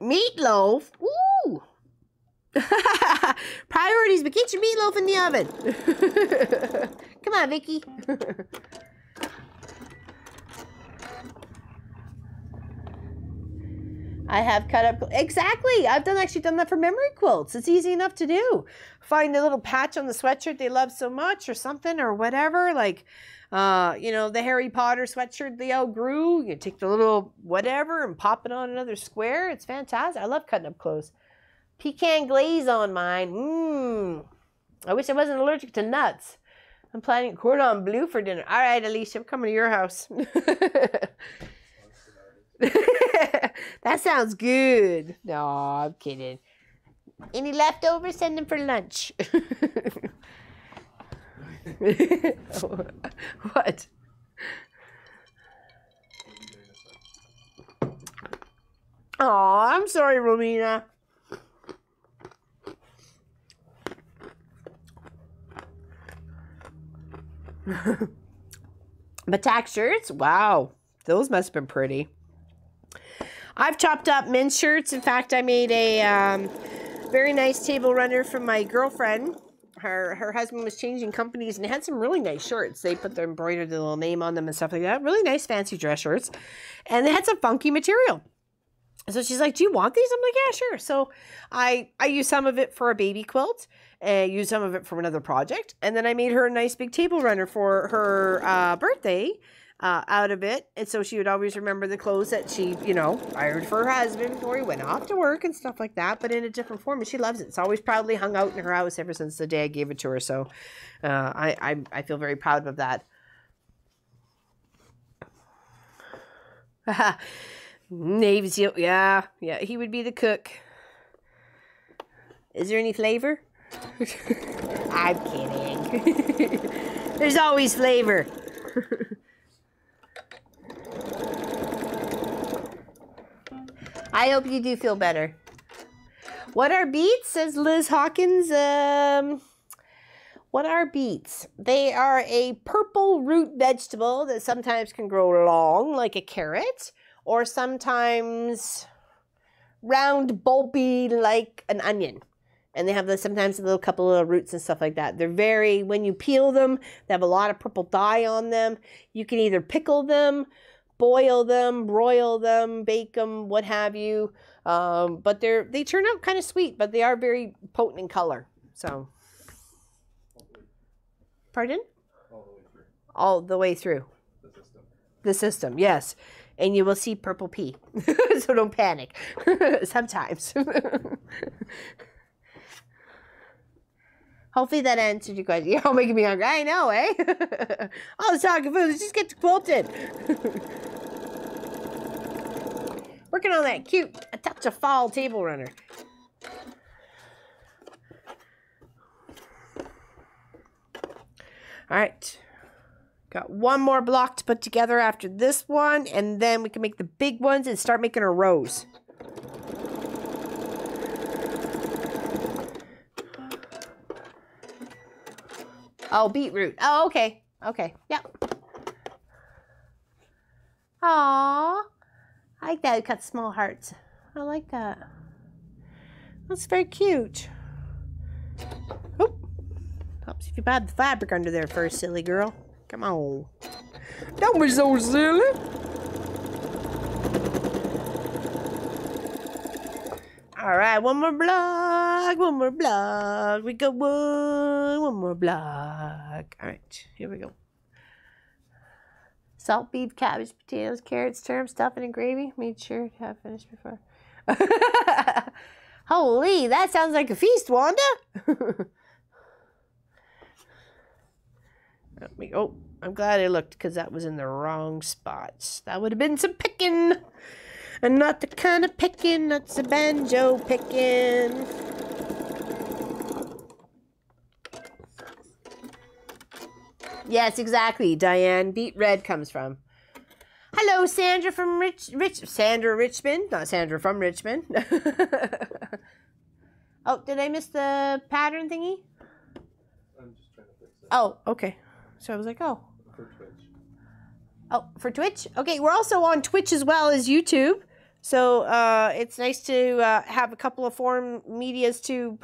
Meatloaf. Ooh. Priorities, but get your meatloaf in the oven. Come on, Vicky. I have cut up. Exactly. I've actually done that for memory quilts. It's easy enough to do. Find a little patch on the sweatshirt they love so much or something or whatever. Like, you know, the Harry Potter sweatshirt they outgrew. You take the little whatever and pop it on another square. It's fantastic. I love cutting up clothes. Pecan glaze on mine. Mmm. I wish I wasn't allergic to nuts. I'm planning cordon bleu for dinner. All right, Alicia, I'm coming to your house. That sounds good. No, I'm kidding. Any leftovers? Send them for lunch. What? Oh, I'm sorry, Romina. But textures, wow, those must have been pretty. I've chopped up men's shirts. In fact, I made a very nice table runner from my girlfriend. Her husband was changing companies and they had some really nice shirts. They put their embroidered little name on them and stuff like that. Really nice fancy dress shirts. And they had some funky material. So she's like, do you want these? I'm like, yeah, sure. So I used some of it for a baby quilt and used some of it for another project. And then I made her a nice big table runner for her birthday out of it. And so she would always remember the clothes that she, you know, ironed for her husband before he went off to work and stuff like that, but in a different form. And she loves it. It's always proudly hung out in her house ever since the day I gave it to her. So I feel very proud of that. Navy SEAL, yeah, he would be the cook. Is there any flavor? I'm kidding. There's always flavor. I hope you do feel better. What are beets, says Liz Hawkins? What are beets? They are a purple root vegetable that sometimes can grow long like a carrot, or sometimes round, bulby like an onion. And they have sometimes a little couple of roots and stuff like that. They're very, when you peel them, they have a lot of purple dye on them. You can either pickle them, boil them, broil them, bake them, what have you. But they turn out kind of sweet, but they are very potent in color. So, pardon? All the way through. The system, yes. And you will see purple pea. So don't panic. Sometimes. Hopefully that answered your question. You're all making me hungry. I know, eh? All this talking food. Let's just get to quilting. Working on that cute, a touch of fall table runner. All right. Got one more block to put together after this one, and then we can make the big ones and start making our rows. Oh, beetroot. Oh, okay. Okay. Yep. Aww. I like that. It cut small hearts. I like that. That's very cute. Oh. Helps if you put the fabric under there first, silly girl. Come on. Don't be so silly. All right, one more block, one more block. We got one more block. All right, here we go. Salt, beef, cabbage, potatoes, carrots, turnip, stuffing, and gravy. Made sure to have finished before. Holy, that sounds like a feast, Wanda. Oh, I'm glad I looked because that was in the wrong spots. That would have been some picking. And not the kind of picking, that's a banjo picking. Yes, exactly. Diane, beet red comes from. Hello, Sandra from Sandra Richmond, not Sandra from Richmond. Oh, did I miss the pattern thingy? I'm just trying to fix it. Oh, okay. So I was like, oh. For Twitch. Oh, for Twitch? Okay, we're also on Twitch as well as YouTube. So it's nice to have a couple of foreign medias to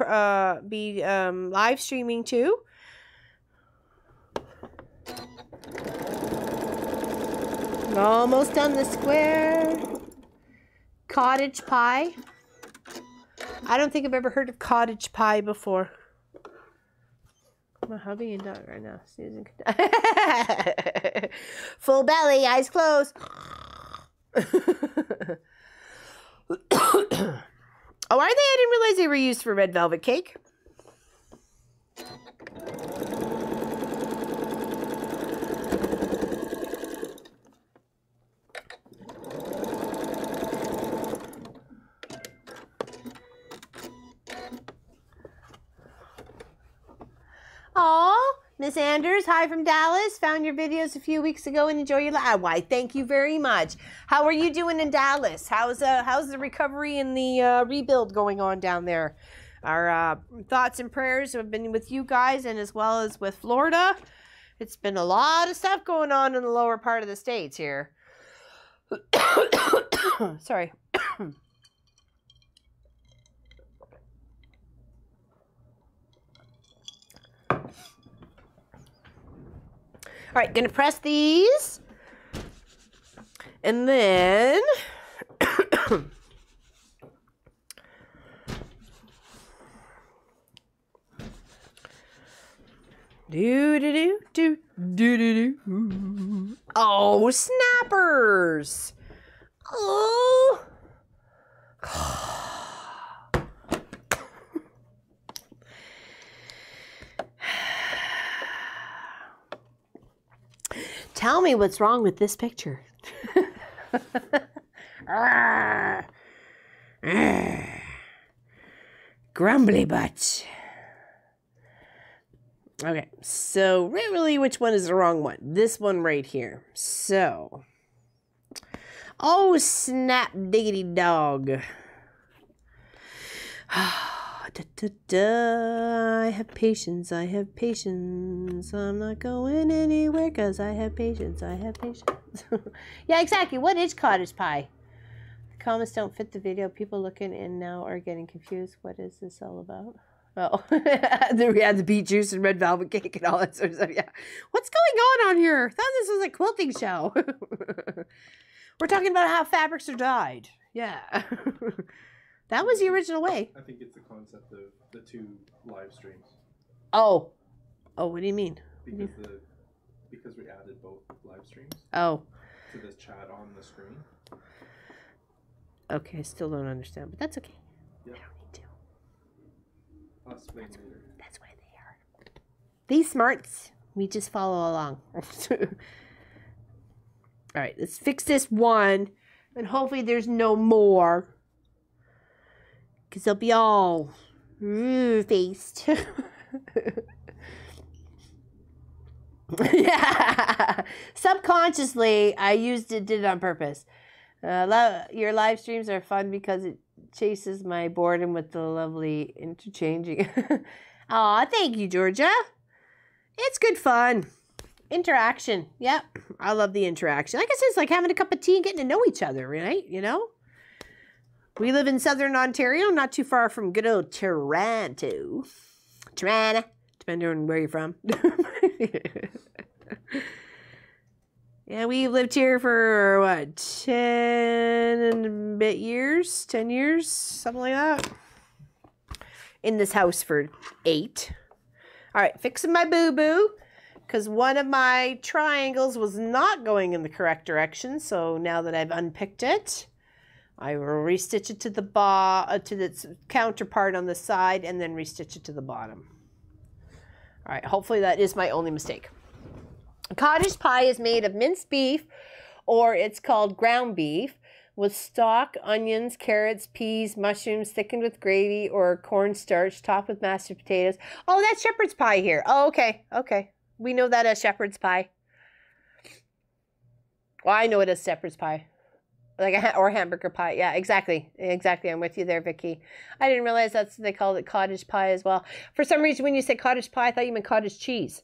be live streaming too. Almost done the square. Cottage pie. I don't think I've ever heard of cottage pie before. My hubby and dog right now. Susan. Full belly, eyes closed. Oh, are they? I didn't realize they were used for red velvet cake. Aw, Miss Anders, hi from Dallas. Found your videos a few weeks ago and enjoy your life. Why, thank you very much. How are you doing in Dallas? How's the recovery and the rebuild going on down there? Our thoughts and prayers have been with you guys and as well as with Florida. It's been a lot of stuff going on in the lower part of the states here. Sorry. All right, gonna press these. And then do do do do do do do. Oh, snappers! Oh. Tell me what's wrong with this picture. Grumbly butt. Okay, so really which one is the wrong one? This one right here. So, oh snap diggity dog. Da, da, da. I have patience, I have patience. I'm not going anywhere because I have patience, I have patience. Yeah, exactly. What is cottage pie? The comments don't fit the video. People looking in now are getting confused. What is this all about? Oh, we had the beet juice and red velvet cake and all that sort of stuff. Yeah. What's going on here? I thought this was a quilting show. We're talking about how fabrics are dyed. Yeah. That was the original way. I think it's the concept of the two live streams. Oh. Oh, what do you mean? Because we added both live streams. Oh. To this chat on the screen. Okay, I still don't understand, but that's okay. Yep. I don't need to. I'll explain later. That's why they are. These smarts, we just follow along. All right, let's fix this one, and hopefully there's no more. Because they'll be all faced. Yeah. Subconsciously, I did it on purpose. Your live streams are fun because it chases my boredom with the lovely interchanging. Aw, thank you, Georgia. It's good fun. Interaction. Yep. I love the interaction. Like I said, it's like having a cup of tea and getting to know each other, right? You know? We live in southern Ontario, not too far from good old Toronto. Toronto, depending on where you're from. Yeah, we've lived here for, what, 10 and a bit years? 10 years? Something like that. In this house for 8. All right, fixing my boo-boo. Because one of my triangles was not going in the correct direction. So now that I've unpicked it, I will restitch it to the counterpart on the side and then restitch it to the bottom. All right, hopefully that is my only mistake. Cottage pie is made of minced beef, or it's called ground beef, with stock, onions, carrots, peas, mushrooms, thickened with gravy or cornstarch, topped with mashed potatoes. Oh, that's shepherd's pie here. Oh, okay, okay. We know that as shepherd's pie. Well, I know it as shepherd's pie. Like or hamburger pie. Yeah, exactly. Exactly. I'm with you there, Vicky. I didn't realize they called it cottage pie as well. For some reason, when you said cottage pie, I thought you meant cottage cheese.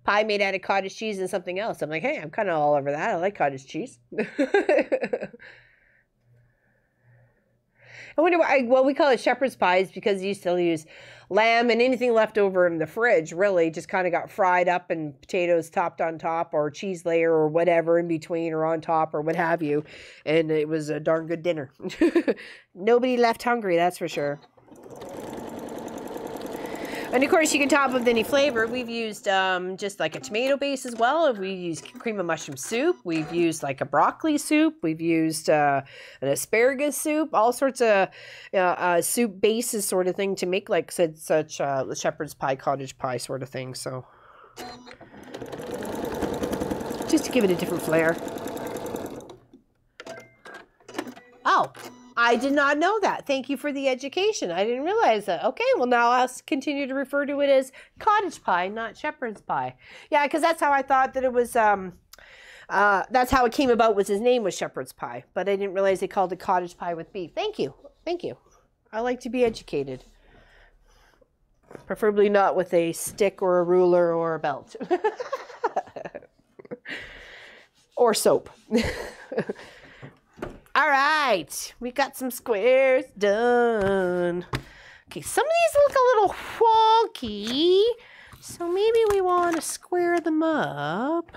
Pie made out of cottage cheese and something else. I'm like, hey, I'm kind of all over that. I like cottage cheese. I wonder why. Well, we call it shepherd's pies because you still use lamb and anything left over in the fridge really just kind of got fried up and potatoes topped on top or cheese layer or whatever in between or on top or what have you. And it was a darn good dinner. Nobody left hungry, that's for sure. And of course, you can top with any flavor. We've used just like a tomato base as well. We've used cream of mushroom soup. We've used like a broccoli soup. We've used an asparagus soup. All sorts of soup bases sort of thing to make like such shepherd's pie, cottage pie sort of thing. So just to give it a different flair. Oh. I did not know that. Thank you for the education. I didn't realize that. Okay, well now I'll continue to refer to it as cottage pie, not shepherd's pie. Yeah, because that's how I thought that it was, that's how it came about, was his name was shepherd's pie. But I didn't realize they called it cottage pie with beef. Thank you. Thank you. I like to be educated. Preferably not with a stick or a ruler or a belt. Or soap. All right, we got some squares done. Okay, some of these look a little wonky, so maybe we want to square them up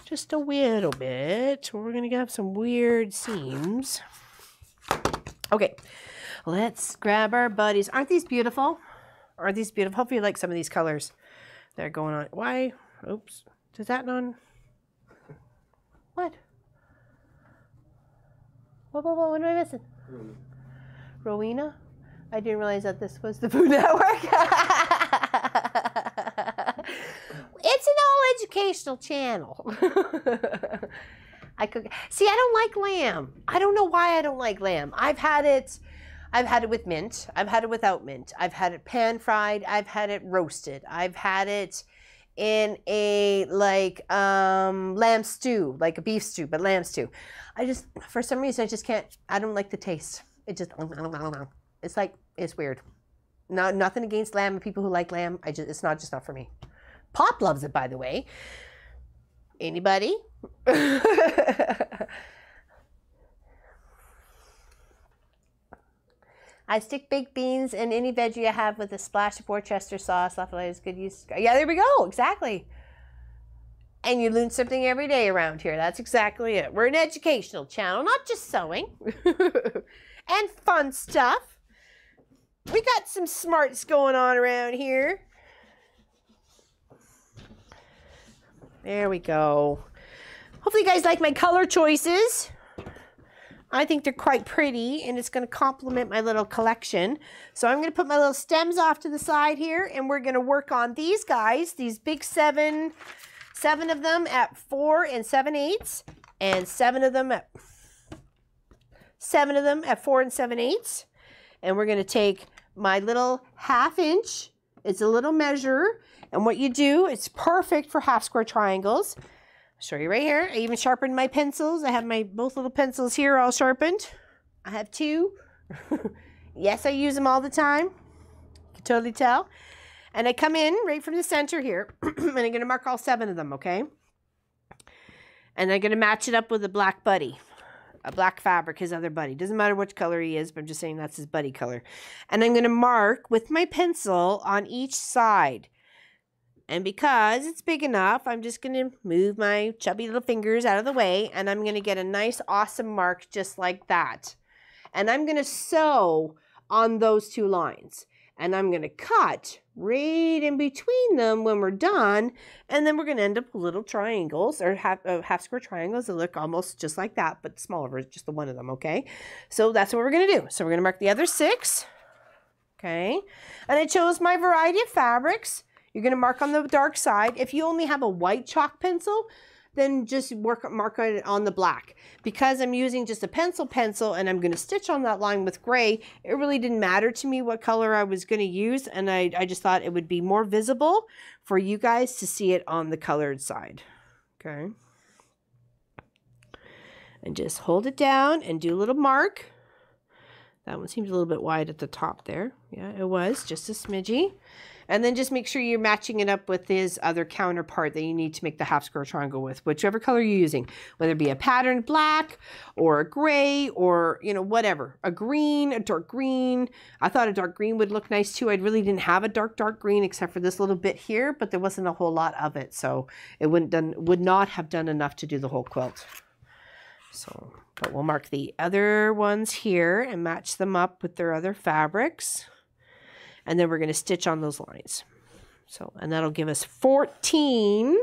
just a little bit. We're going to have some weird seams. Okay, let's grab our buddies. Aren't these beautiful? Aren't these beautiful? Hopefully you like some of these colors that are going on. Why? Oops. Does that not? What? What am I missing? Rowena? I didn't realize that this was the Food Network. It's an all-educational channel. I don't like lamb. I don't know why I don't like lamb. I've had it with mint. I've had it without mint. I've had it pan-fried. I've had it roasted. I've had it in a lamb stew, like a beef stew, but lamb stew. For some reason, I just can't, I don't like the taste. It just, it's like, it's weird. No, nothing against lamb and people who like lamb. It's just not for me. Pop loves it, by the way. Anybody? I stick baked beans and any veggie I have with a splash of Worcester sauce. Lafayette is good use. Yeah, there we go. Exactly. And you learn something every day around here. That's exactly it. We're an educational channel, not just sewing. And fun stuff. We got some smarts going on around here. There we go. Hopefully you guys like my color choices. I think they're quite pretty, and it's going to complement my little collection. So I'm going to put my little stems off to the side here, and we're going to work on these guys, these big seven of them at 4 7/8, and 7 of them at 4 7/8. And we're going to take my little 1/2 inch. It's a little measure, and what you do, it's perfect for half square triangles. I'll show you right here. I even sharpened my pencils. I have my both little pencils here all sharpened. I have 2. Yes, I use them all the time. You can totally tell. And I come in right from the center here, and I'm going to mark all 7 of them, okay? And I'm going to match it up with a black buddy, a black fabric, his other buddy. Doesn't matter which color he is, but I'm just saying that's his buddy color. And I'm going to mark with my pencil on each side. And because it's big enough, I'm just going to move my chubby little fingers out of the way, and I'm going to get a nice, awesome mark just like that. And I'm going to sew on those 2 lines. And I'm going to cut right in between them when we're done. And then we're going to end up with little triangles or half square triangles that look almost just like that, but smaller, just the one of them, okay? So that's what we're going to do. So we're going to mark the other 6, okay? And I chose my variety of fabrics. You're going to mark on the dark side. If you only have a white chalk pencil, then just mark it on the black. Because I'm using just a pencil and I'm going to stitch on that line with gray, it really didn't matter to me what color I was going to use, and I just thought it would be more visible for you guys to see it on the colored side. Okay. And just hold it down and do a little mark. That one seems a little bit wide at the top there. Yeah, it was just a smidgy. And then just make sure you're matching it up with his other counterpart that you need to make the half square triangle with, whichever color you're using, whether it be a patterned black or a gray or, you know, whatever, a green, a dark green. I thought a dark green would look nice too. I really didn't have a dark green except for this little bit here, but there wasn't a whole lot of it. So it would not have done enough to do the whole quilt. So, but we'll mark the other ones here and match them up with their other fabrics. And then we're going to stitch on those lines. So, and that'll give us 14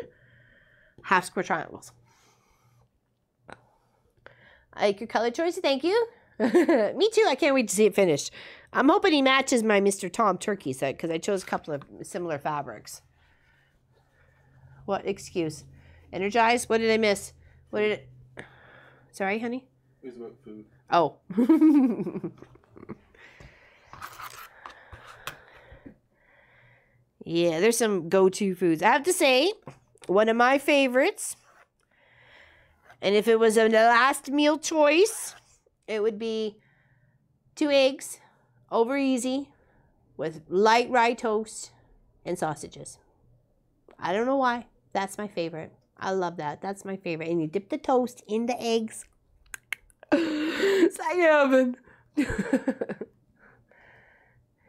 half square triangles. I like your color choice. Thank you. Me too. I can't wait to see it finished. I'm hoping he matches my Mr. Tom turkey set because I chose a couple of similar fabrics. What excuse? Energize? What did I miss? What did it... Sorry, honey? It was about food. Oh. Yeah, there's some go-to foods. I have to say, one of my favorites, and if it was a last meal choice, it would be 2 eggs, over easy, with light rye toast and sausages. I don't know why. That's my favorite. I love that. That's my favorite. And you dip the toast in the eggs. It's like heaven.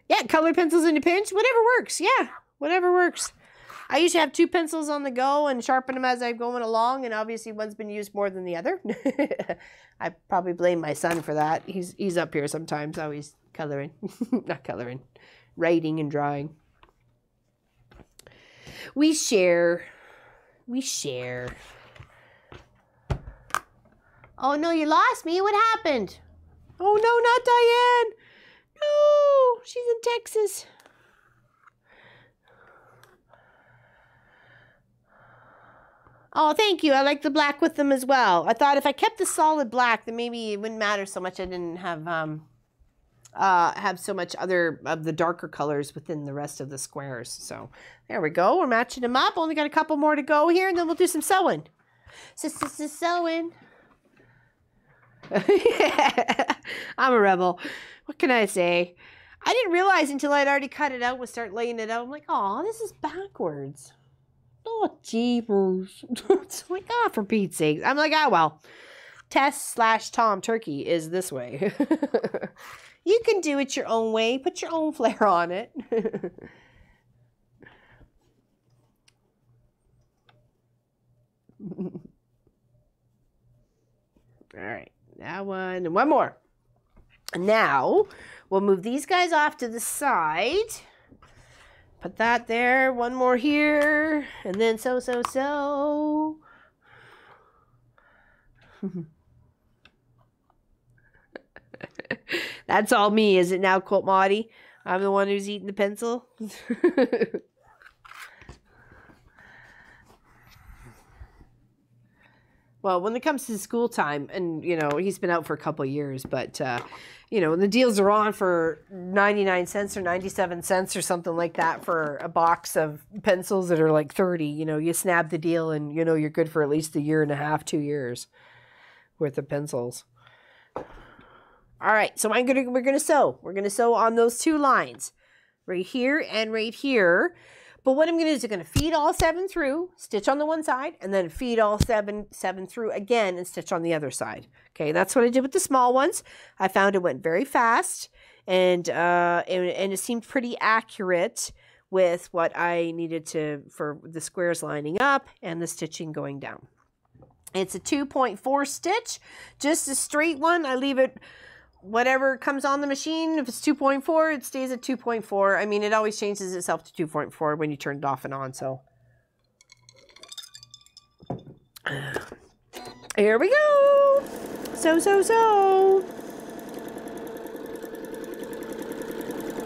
Yeah, colored pencils in a pinch. Whatever works. Yeah, whatever works. I usually have 2 pencils on the go and sharpen them as I'm going along. And obviously one's been used more than the other. I probably blame my son for that. He's up here sometimes always coloring. Not coloring. Writing and drawing. We share. We share. Oh, no, you lost me. What happened? Oh, no, not Diane. No, she's in Texas. Oh, thank you. I like the black with them as well. I thought if I kept the solid black, then maybe it wouldn't matter so much. I didn't have so much other of the darker colors within the rest of the squares. So there we go. We're matching them up. Only got a couple more to go here, and then we'll do some sewing. Sewing. I'm a rebel. What can I say? I didn't realize until I'd already cut it out and start laying it out. I'm like, oh, this is backwards. Oh, jeepers. It's like, oh, for Pete's sake. I'm like, oh, well. Tess/Tom Turkey is this way. You can do it your own way. Put your own flair on it. All right. That one and one more. Now, we'll move these guys off to the side. Put that there. One more here. And then sew. That's all me, is it now, Quilt Maudie? I'm the one who's eating the pencil. Well, when it comes to school time, and, you know, he's been out for a couple of years, but, you know, the deals are on for 99 cents or 97 cents or something like that for a box of pencils that are like 30. You know, you snap the deal and, you know, you're good for at least 1.5 years, 2 years worth of pencils. All right, so we're gonna sew. We're gonna sew on those 2 lines, right here and right here. But what I'm gonna do is I'm gonna feed all 7 through, stitch on the one side, and then feed all seven through again and stitch on the other side. Okay, that's what I did with the small ones. I found it went very fast, and it seemed pretty accurate with what I needed for the squares lining up and the stitching going down. It's a 2.4 stitch, just a straight one. I leave it whatever comes on the machine. If it's 2.4, it stays at 2.4. I mean, it always changes itself to 2.4 when you turn it off and on. So here we go. So.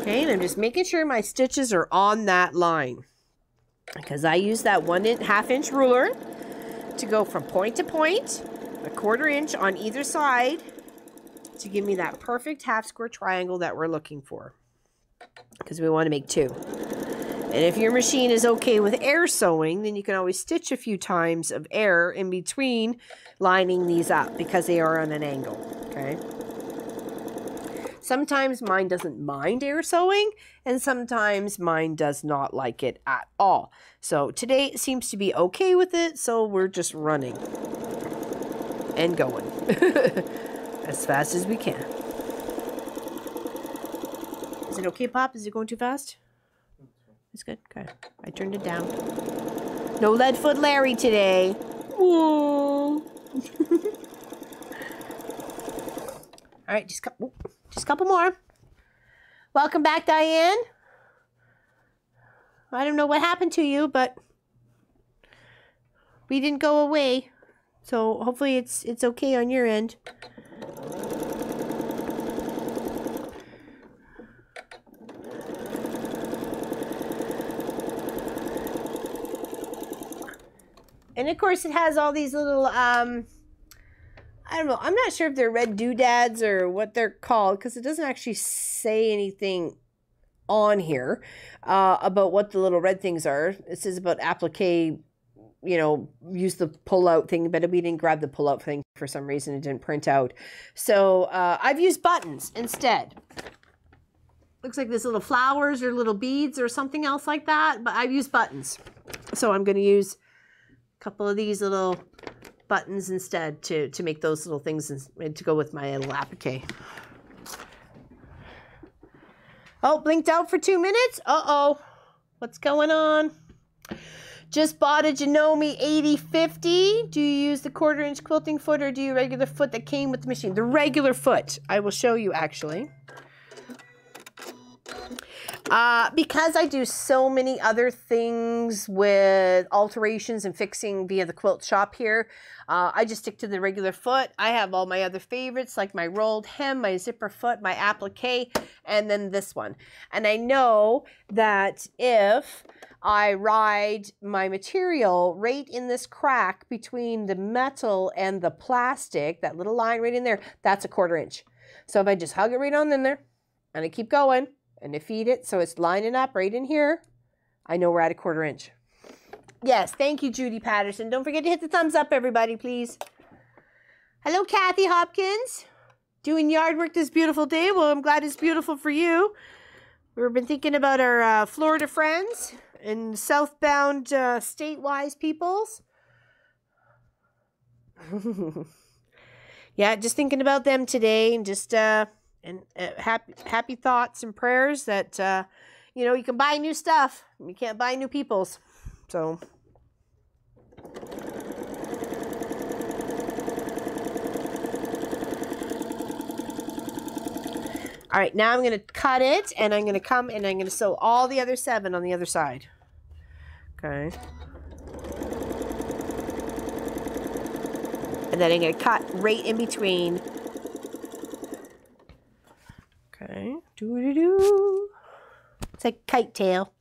Okay, and I'm just making sure my stitches are on that line because I use that 1.5 inch ruler. to go from point to point, 1/4 inch on either side to give me that perfect half square triangle that we're looking for. Because we want to make 2. And if your machine is okay with air sewing, then you can always stitch a few times of air in between lining these up because they are on an angle, okay? Sometimes mine doesn't mind air sewing, and sometimes mine does not like it at all. So today it seems to be okay with it, so we're just running and going as fast as we can. Is it okay, Pop? Is it going too fast? It's good. Okay. I turned it down. No Leadfoot Larry today. Whoa. All right, just a couple more. Welcome back, Diane. I don't know what happened to you, but we didn't go away. So hopefully it's okay on your end. And of course it has all these little, I don't know, I'm not sure if they're red doodads or what they're called, because it doesn't actually say anything on here about what the little red things are. It says about applique, you know, use the pull-out thing, but we didn't grab the pull-out thing for some reason. It didn't print out. So I've used buttons instead. Looks like there's little flowers or little beads or something else like that, but I've used buttons. So I'm going to use couple of these little buttons instead to make those little things and to go with my little applique. Oh, blinked out for 2 minutes. Uh-oh. What's going on? Just bought a Janome 8050. Do you use the 1/4 inch quilting foot or do you regular foot that came with the machine? The regular foot. I will show you actually. Because I do so many other things with alterations and fixing via the quilt shop here, I just stick to the regular foot. I have all my other favorites like my rolled hem, my zipper foot, my applique, and then this one. And I know that if I ride my material right in this crack between the metal and the plastic, that little line right in there, that's a 1/4 inch. So if I just hug it right on in there and I keep going, and I feed it so it's lining up right in here, I know we're at a 1/4 inch. Yes, thank you, Judy Patterson. Don't forget to hit the thumbs up, everybody, please. Hello, Kathy Hopkins. Doing yard work this beautiful day. Well, I'm glad it's beautiful for you. We've been thinking about our Florida friends and southbound state-wise peoples. Yeah, just thinking about them today and just... happy thoughts and prayers that, you know, you can buy new stuff. You can't buy new peoples. So. All right, now I'm going to cut it and I'm going to come and I'm going to sew all the other 7 on the other side. Okay. And then I'm going to cut right in between. Okay, doo-doo-doo. It's like kite tail.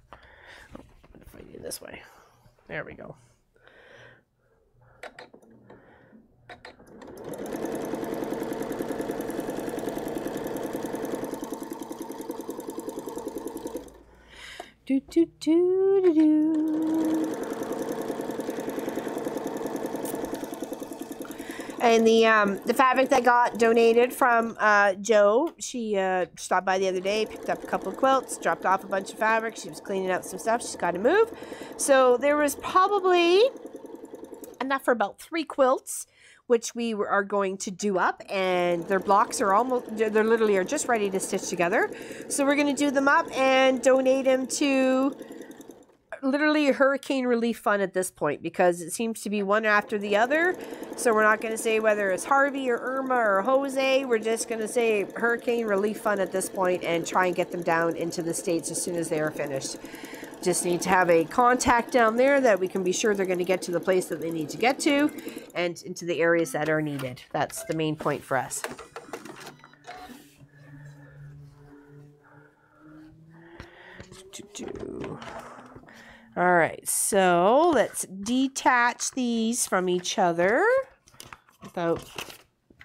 What if I do this way? There we go. Do-do-do-do-do. And the fabric that got donated from Jo, she stopped by the other day, picked up a couple of quilts, dropped off a bunch of fabric. She was cleaning out some stuff. She's got to move. So there was probably enough for about 3 quilts, which we are going to do up. And their blocks are they're literally just ready to stitch together. So we're going to do them up and donate them to... literally a hurricane relief fund at this point because it seems to be one after the other. So we're not going to say whether it's Harvey or Irma or Jose. We're just going to say hurricane relief fund at this point and try and get them down into the States as soon as they are finished. Just need to have a contact down there that we can be sure they're going to get to the place that they need to get to and into the areas that are needed. That's the main point for us. All right, so let's detach these from each other without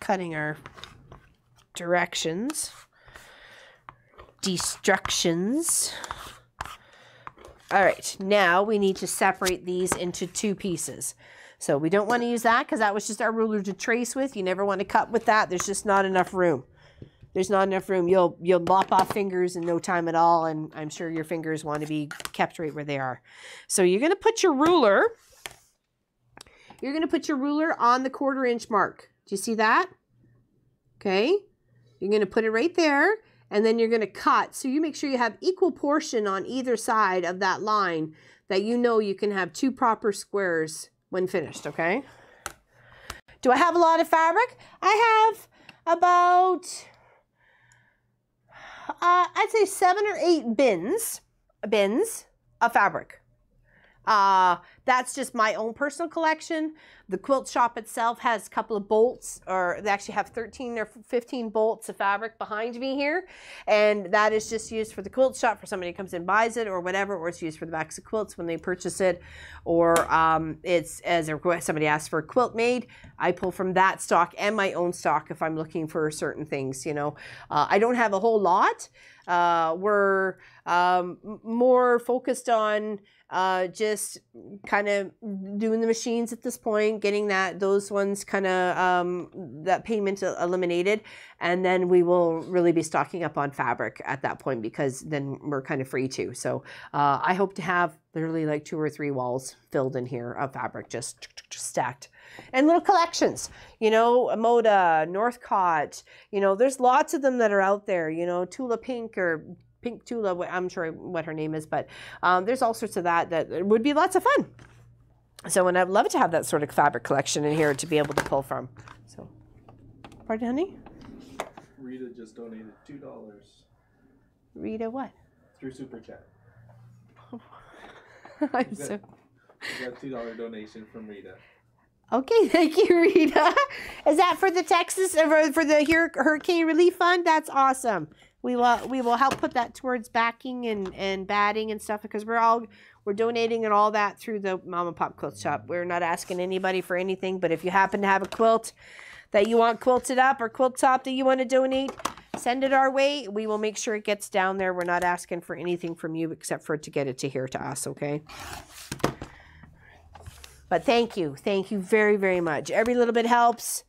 cutting our directions. Destructions. All right, now we need to separate these into 2 pieces. So we don't want to use that because that was just our ruler to trace with. You never want to cut with that. There's just not enough room. There's not enough room. You'll lop off fingers in no time at all, and I'm sure your fingers want to be kept right where they are. So you're going to put your ruler. You're going to put your ruler on the 1/4 inch mark. Do you see that? Okay. You're going to put it right there, and then you're going to cut. So you make sure you have equal portion on either side of that line, that you know you can have 2 proper squares when finished. Okay. Do I have a lot of fabric? I have about, I'd say 7 or 8 bins of fabric. That's just my own personal collection. The quilt shop itself has a couple of bolts, or they actually have 13 or 15 bolts of fabric behind me here. And that is just used for the quilt shop, for somebody who comes in and buys it or whatever, or it's used for the backs of quilts when they purchase it. Or it's as a request, somebody asks for a quilt made, I pull from that stock and my own stock if I'm looking for certain things, you know. I don't have a whole lot. We're more focused on just kind of doing the machines at this point, getting those ones kind of that payment eliminated, and then we will really be stocking up on fabric at that point, because then we're kind of free too. So I hope to have literally like 2 or 3 walls filled in here of fabric, just stacked, and little collections, you know, Moda, Northcott, you know, there's lots of them that are out there, you know, Tula Pink or Pink Tula, I'm sure what her name is, but there's all sorts of that would be lots of fun. So, and I'd love to have that sort of fabric collection in here to be able to pull from. So, pardon, honey? Rita just donated $2. Rita what? Through Super Chat. I'm so... We got a $2 donation from Rita. Okay, thank you, Rita. Is that for the Texas, for the Hurricane Relief Fund? That's awesome. We will help put that towards backing and batting and stuff, because we're donating and all that through the Mom and Pop Quilt Shop. We're not asking anybody for anything, but if you happen to have a quilt that you want quilted up or quilt top that you want to donate, send it our way. We will make sure it gets down there. We're not asking for anything from you except for to get it to here to us, okay? But thank you very, very much. Every little bit helps.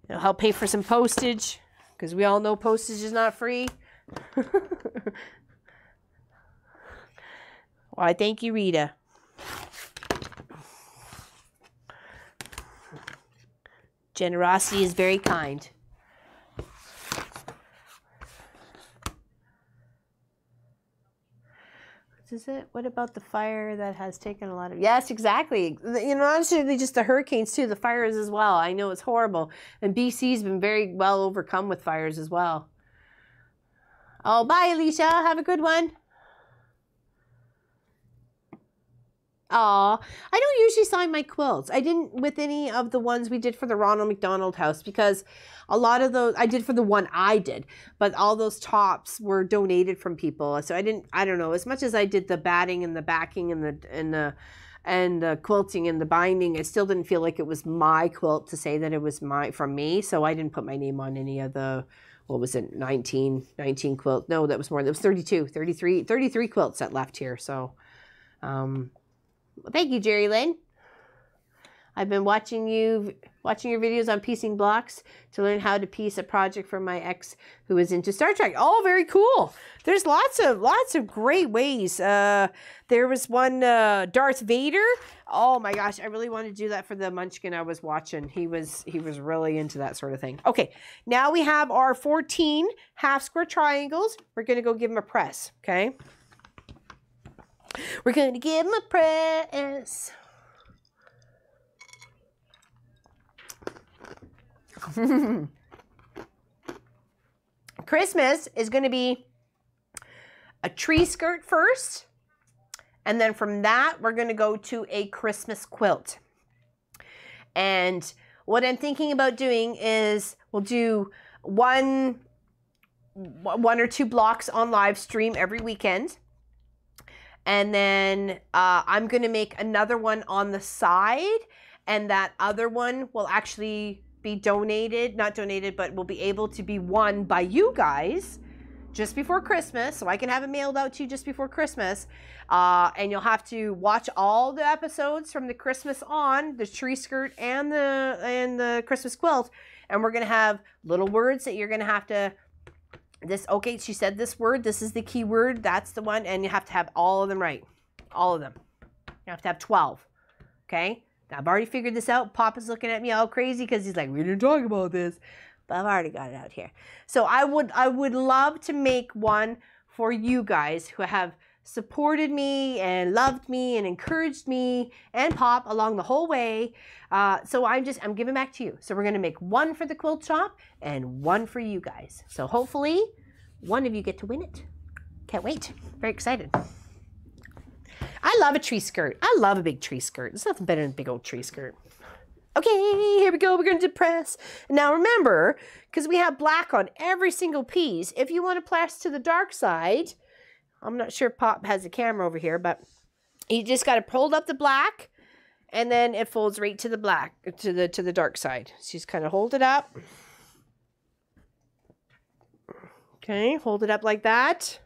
It'll help pay for some postage, because we all know postage is not free. Well, I thank you, Rita. Generosity is very kind. Is it? What about the fire that has taken a lot of... Yes, exactly. You know, honestly, just the hurricanes too, the fires as well. I know it's horrible. And BC's been very well overcome with fires as well. Oh, bye, Alicia. Have a good one. Aw, I don't usually sign my quilts. I didn't with any of the ones we did for the Ronald McDonald House, because a lot of those, I did for the one I did, but all those tops were donated from people. So I don't know, as much as I did the batting and the backing and the quilting and the binding, I still didn't feel like it was my quilt to say that it was from me. So I didn't put my name on any of the, what was it, 19 quilt. No, that was more, that was 33 quilts that left here. So, well, thank you, Jerry Lynn. I've been watching your videos on piecing blocks to learn how to piece a project for my ex who is into Star Trek. Oh, very cool. There's lots of great ways. There was one, Darth Vader. Oh my gosh, I really wanted to do that for the Munchkin I was watching. He was really into that sort of thing. Okay, now we have our 14 half square triangles. We're going to go give them a press, okay? We're going to give them a press. Christmas is going to be a tree skirt first, and then from that we're going to go to a Christmas quilt. And what I'm thinking about doing is we'll do one or two blocks on live stream every weekend. And then I'm going to make another one on the side. And that other one will actually be donated, not donated, but will be able to be won by you guys just before Christmas. So I can have it mailed out to you just before Christmas. And you'll have to watch all the episodes from the Christmas on, the tree skirt and the Christmas quilt. And we're going to have little words that you're going to have to, okay, she said this word, this is the key word, that's the one, and you have to have all of them right. All of them. You have to have 12. Okay? I've already figured this out. Papa's looking at me all crazy because he's like, we didn't talk about this. But I've already got it out here. So I would love to make one for you guys who have supported me and loved me and encouraged me and Pop along the whole way. So I'm giving back to you. So we're going to make one for the quilt shop and one for you guys. So hopefully one of you get to win it. Can't wait. Very excited. I love a tree skirt. I love a big tree skirt. There's nothing better than a big old tree skirt. Okay, here we go. We're going to press. Now remember, because we have black on every single piece, if you want to press to the dark side, I'm not sure if Pop has a camera over here, but you just got to hold up the black, and then it folds right to the black, to the dark side. So you just kind of hold it up. Okay, hold it up like that,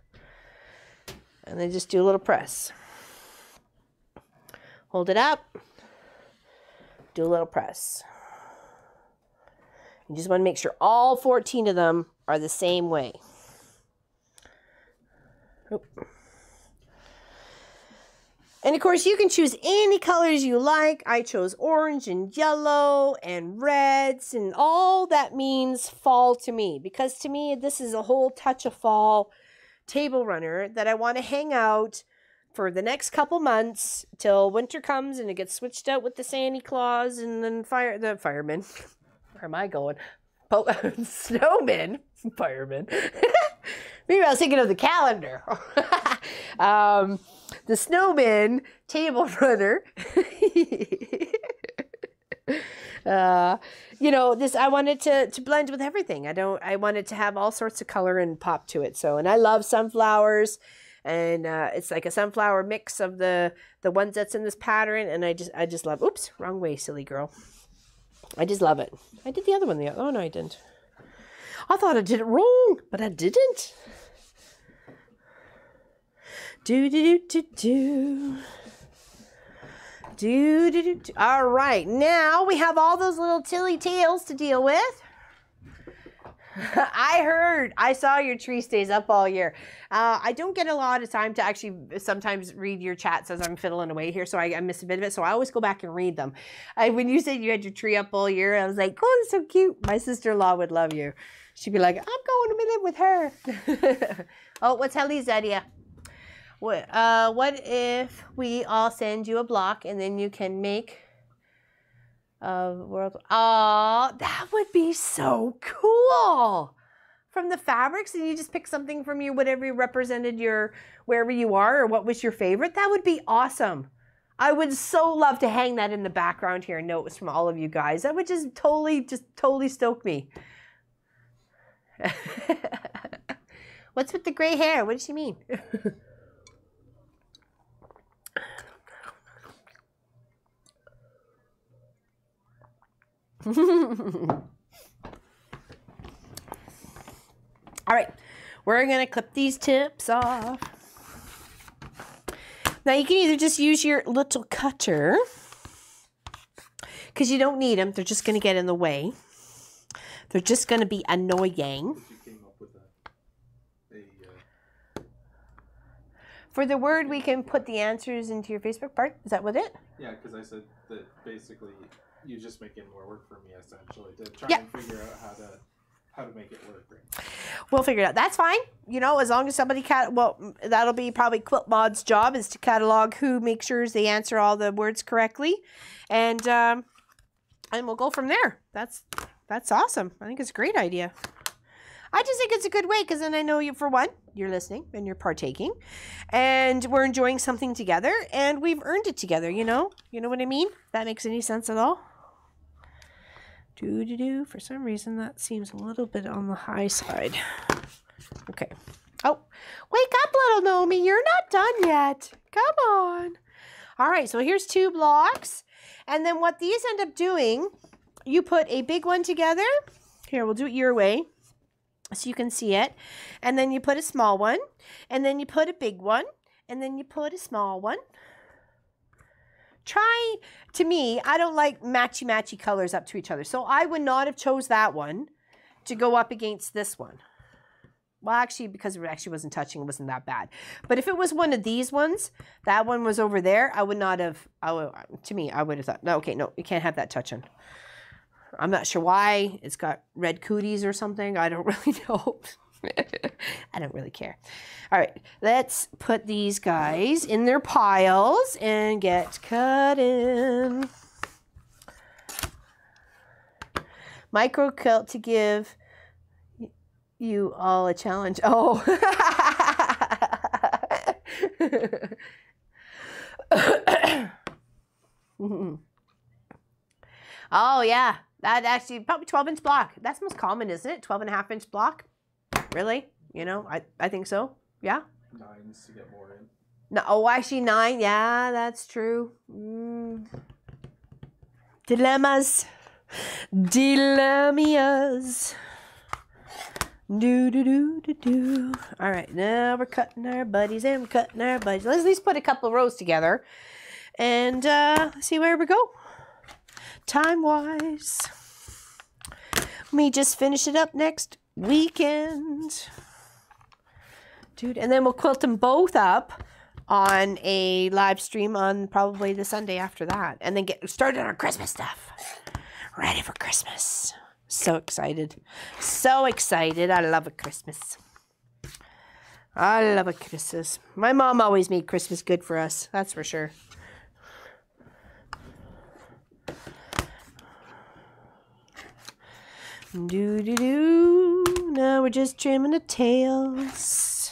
and then just do a little press. Hold it up. Do a little press. You just want to make sure all 14 of them are the same way. Oop. And of course, you can choose any colors you like. I chose orange and yellow and reds, and all that means fall to me, because to me, this is a whole touch of fall table runner that I want to hang out for the next couple months till winter comes and it gets switched out with the Santa Claus and then the firemen. Where am I going? Snowmen. Firemen. Maybe I was thinking of the calendar. The snowman table runner. You know, this, I wanted to blend with everything. I wanted to have all sorts of color and pop to it. So, and I love sunflowers. And it's like a sunflower mix of the ones that's in this pattern, and I just love. Oops, wrong way, silly girl. I just love it. I did the other one. Oh no, I didn't. I thought I did it wrong, but I didn't. All right, now we have all those little tilly tails to deal with. I saw your tree stays up all year. I don't get a lot of time to actually sometimes read your chats as I'm fiddling away here, so I miss a bit of it, so I always go back and read them. When you said you had your tree up all year, I was like, oh, that's so cute. My sister-in-law would love you. She'd be like, I'm going to live with her. Oh, what's Helly's idea? What if we all send you a block and then you can make world? Oh, that would be so cool. From the fabrics, and you just pick something from your whatever represented your wherever you are, or what was your favorite. That would be awesome. I would so love to hang that in the background here. Notes from all of you guys. That would just totally stoke me. What's with the gray hair? What does she mean? All right, we're going to clip these tips off. Now you can either just use your little cutter, because you don't need them. They're just going to get in the way. They're just going to be annoying. For the word, we can put the answers into your Facebook part. Is that what it? Yeah, because I said that basically you're just making more work for me, essentially, to try and figure out how to make it work. Right? We'll figure it out. That's fine. You know, as long as somebody that'll be probably Quilt Mod's job, is to catalog who makes sure they answer all the words correctly, and we'll go from there. That's awesome. I think it's a great idea. I just think it's a good way, because then I know you, for one, you're listening and you're partaking, and we're enjoying something together, and we've earned it together, you know? You know what I mean? If that makes any sense at all? For some reason, that seems a little bit on the high side. Okay. Oh, wake up, little Nomi. You're not done yet. Come on. All right, so here's 2 blocks. And then what these end up doing, you put a big one together. Here, we'll do it your way so you can see it. And then you put a small one. And then you put a big one. And then you put a small one. Try, to me, I don't like matchy colors up to each other. So I would not have chose that one to go up against this one. Well, actually, because it actually wasn't touching, it wasn't that bad. But if it was one of these ones, that one was over there, I would not have, to me, I would have thought, no, okay, no, you can't have that touching. I'm not sure why. It's got red cooties or something. I don't really know. I don't really care. All right, let's put these guys in their piles and get cutting. Micro quilt to give you all a challenge. Oh. Oh, yeah. That actually, probably 12-inch block. That's most common, isn't it? 12.5-inch block. Really? You know, I think so. Yeah. 9s to get more in. No, oh, actually 9. Yeah, that's true. Dilemmas. Dilemmas. Do. All right, now we're cutting our buddies and we're cutting our buddies. Let's at least put a couple of rows together and see where we go. Time-wise. Me just finish it up next weekend. Dude, and then we'll quilt them both up on a live stream on probably the Sunday after that. And then get started on Christmas stuff. Ready for Christmas. So excited. So excited. I love a Christmas. I love a Christmas. My mom always made Christmas good for us. That's for sure. Now we're just trimming the tails.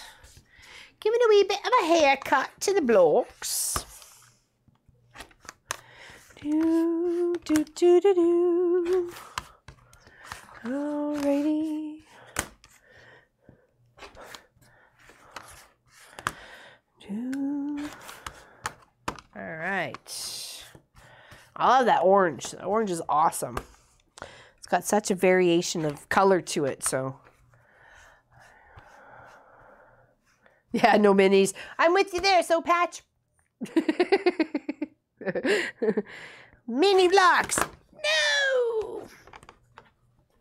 Giving a wee bit of a haircut to the blocks. Alrighty. Alright. I love that orange. The orange is awesome. It's got such a variation of color to it, so. Yeah, no minis. I'm with you there, so Patch. Mini blocks. No!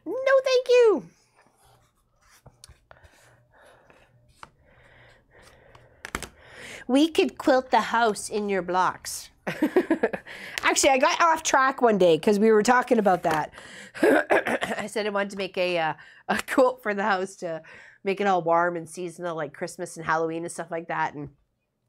No, thank you. We could quilt the house in your blocks. Actually, I got off track one day because we were talking about that. I said I wanted to make a quilt for the house to make it all warm and seasonal, like Christmas and Halloween and stuff like that. And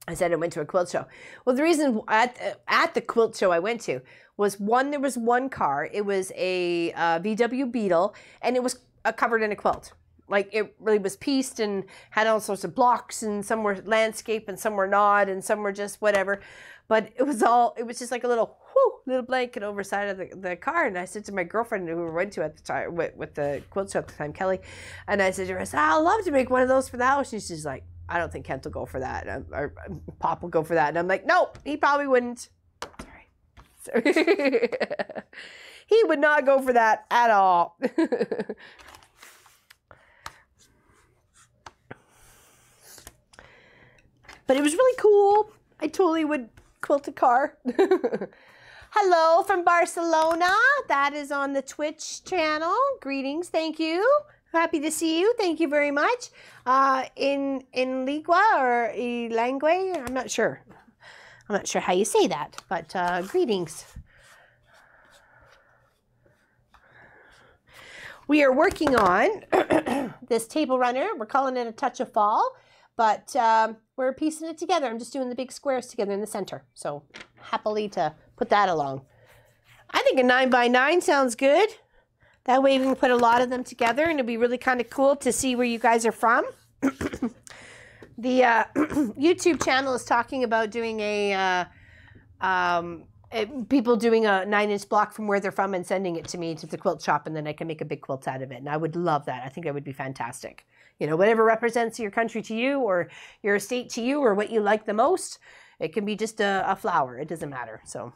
I said I went to a quilt show. Well, the reason at the quilt show I went to was one, there was one car. It was a VW Beetle, and it was covered in a quilt. Like, it really was pieced and had all sorts of blocks, and some were landscape and some were not, and some were just whatever. But it was just like a little blanket over the side of the car. And I said to my girlfriend who we went to at the time, with the quilt show at the time, Kelly, and I said to her, I'd love to make one of those for the house. And she's like, I don't think Kent will go for that. Or Pop will go for that. And I'm like, no, he probably wouldn't. Sorry. He would not go for that at all. But it was really cool. I totally would quilt a car. Hello from Barcelona. That is on the Twitch channel. Greetings. Thank you. Happy to see you. Thank you very much. In Ligua or Ilangue, I'm not sure. I'm not sure how you say that, but greetings. We are working on this table runner. We're calling it a touch of fall, but we're piecing it together. I'm just doing the big squares together in the center. So happily to put that along. I think a 9x9 sounds good. That way we can put a lot of them together, and it'll be really kind of cool to see where you guys are from. The YouTube channel is talking about doing a people doing a 9-inch block from where they're from and sending it to me to the quilt shop, and then I can make a big quilt out of it. And I would love that. I think that would be fantastic. You know, whatever represents your country to you or your state to you or what you like the most. It can be just a flower. It doesn't matter. So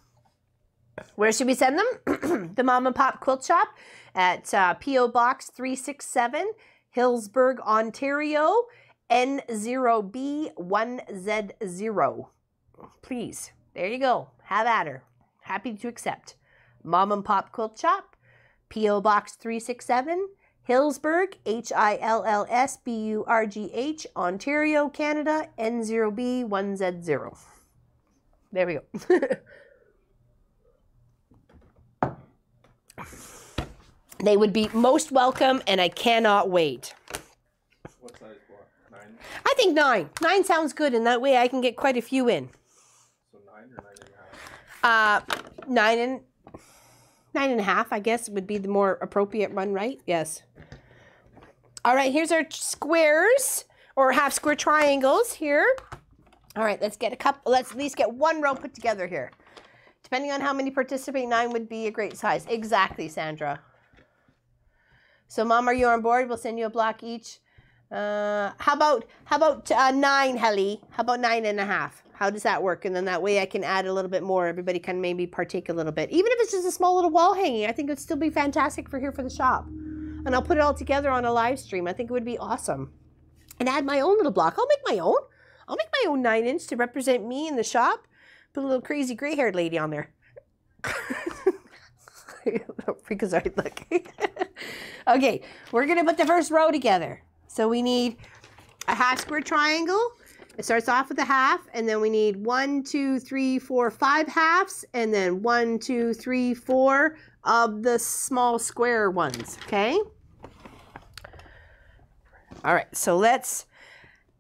where should we send them? The Mom and Pop Quilt Shop at P.O. Box 367, Hillsburg, Ontario, N0B1Z0. Please. There you go. Have at her. Happy to accept. Mom and Pop Quilt Shop, P.O. Box 367, Hillsburg, Hillsburgh, Ontario, Canada, N0B1Z0. There we go. They would be most welcome, and I cannot wait. What size block? 9? I think 9. 9 sounds good, and that way I can get quite a few in. So 9 or 9.5? 9.5, I guess, would be the more appropriate one, right? Yes. All right, here's our squares or half square triangles here. All right, let's get a couple. Let's at least get one row put together here. Depending on how many participate, 9 would be a great size. Exactly, Sandra. So, Mom, are you on board? We'll send you a block each. How about 9, Helly? How about 9.5? How does that work? And then that way I can add a little bit more. Everybody can maybe partake a little bit. Even if it's just a small little wall hanging, I think it would still be fantastic for here for the shop. And I'll put it all together on a live stream. I think it would be awesome. And add my own little block. I'll make my own. I'll make my own 9-inch to represent me in the shop. Put a little crazy gray-haired lady on there. Because I look. Okay, we're going to put the first row together. So we need a half square triangle. It starts off with a half, and then we need 1, 2, 3, 4, 5 halves, and then 1, 2, 3, 4 of the small square ones, okay? All right, so let's,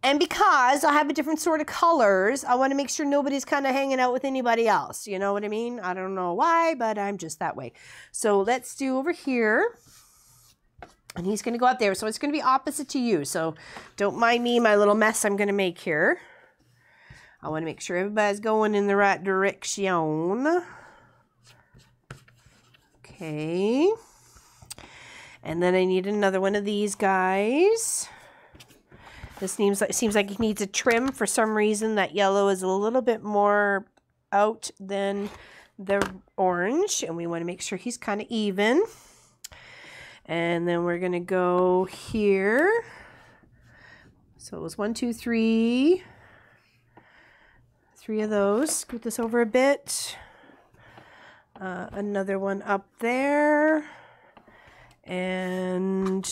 and because I have a different sort of colors, I want to make sure nobody's kind of hanging out with anybody else. You know what I mean? I don't know why, but I'm just that way. So let's do over here. And he's going to go up there. So it's going to be opposite to you. So don't mind me, my little mess I'm going to make here. I want to make sure everybody's going in the right direction. Okay. And then I need another one of these guys. This seems like it needs a trim for some reason. That yellow is a little bit more out than the orange. And we want to make sure he's kind of even. And then we're going to go here. So it was 1, 2, 3. 3 of those. Scoot this over a bit. Another one up there. And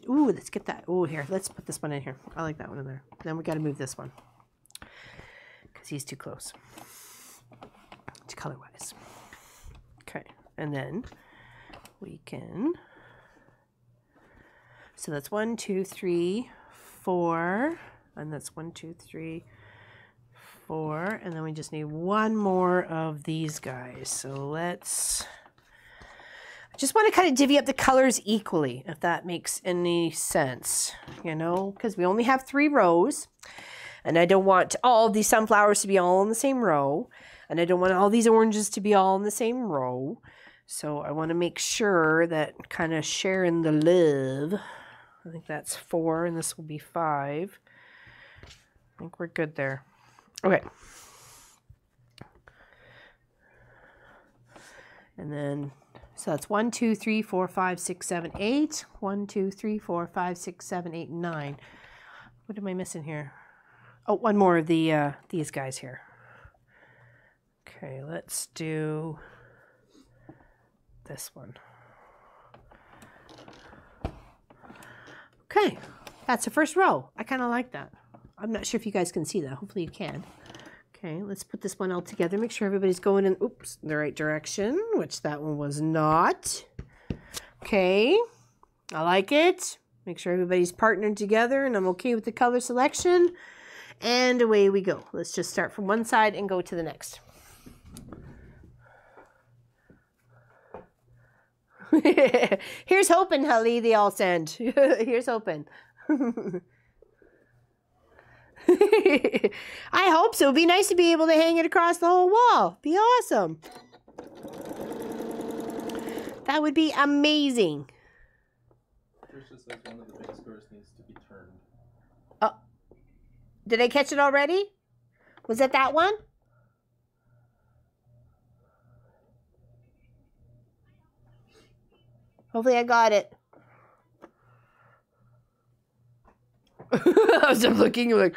ooh, let's get that. Oh, here, let's put this one in here. I like that one in there. Then we got to move this one because he's too close to color-wise. Okay, and then we can. So that's 1, 2, 3, 4, and that's 1, 2, 3, 4, and then we just need one more of these guys. So let's. I just want to kind of divvy up the colors equally, if that makes any sense, you know, because we only have 3 rows, and I don't want all of these sunflowers to be all in the same row, and I don't want all these oranges to be all in the same row. So I want to make sure that kind of sharing the love. I think that's 4, and this will be 5. I think we're good there. Okay. And then. So that's 1, 2, 3, 4, 5, 6, 7, 8. 1, 2, 3, 4, 5, 6, 7, 8, 9. What am I missing here? Oh, one more of the these guys here. Okay, let's do this one. Okay, that's the first row. I kind of like that. I'm not sure if you guys can see that. Hopefully you can. Okay, let's put this one all together. Make sure everybody's going in, oops, the right direction, which that one was not. Okay, I like it. Make sure everybody's partnered together, and I'm okay with the color selection. And away we go. Let's just start from one side and go to the next. Here's hoping, Holly, they all send. Here's hoping. I hope so. It'd be nice to be able to hang it across the whole wall. Be awesome. That would be amazing. Tricia says one of the big squares needs to be turned. Oh, did I catch it already? Was that that one? Hopefully I got it. I was looking like,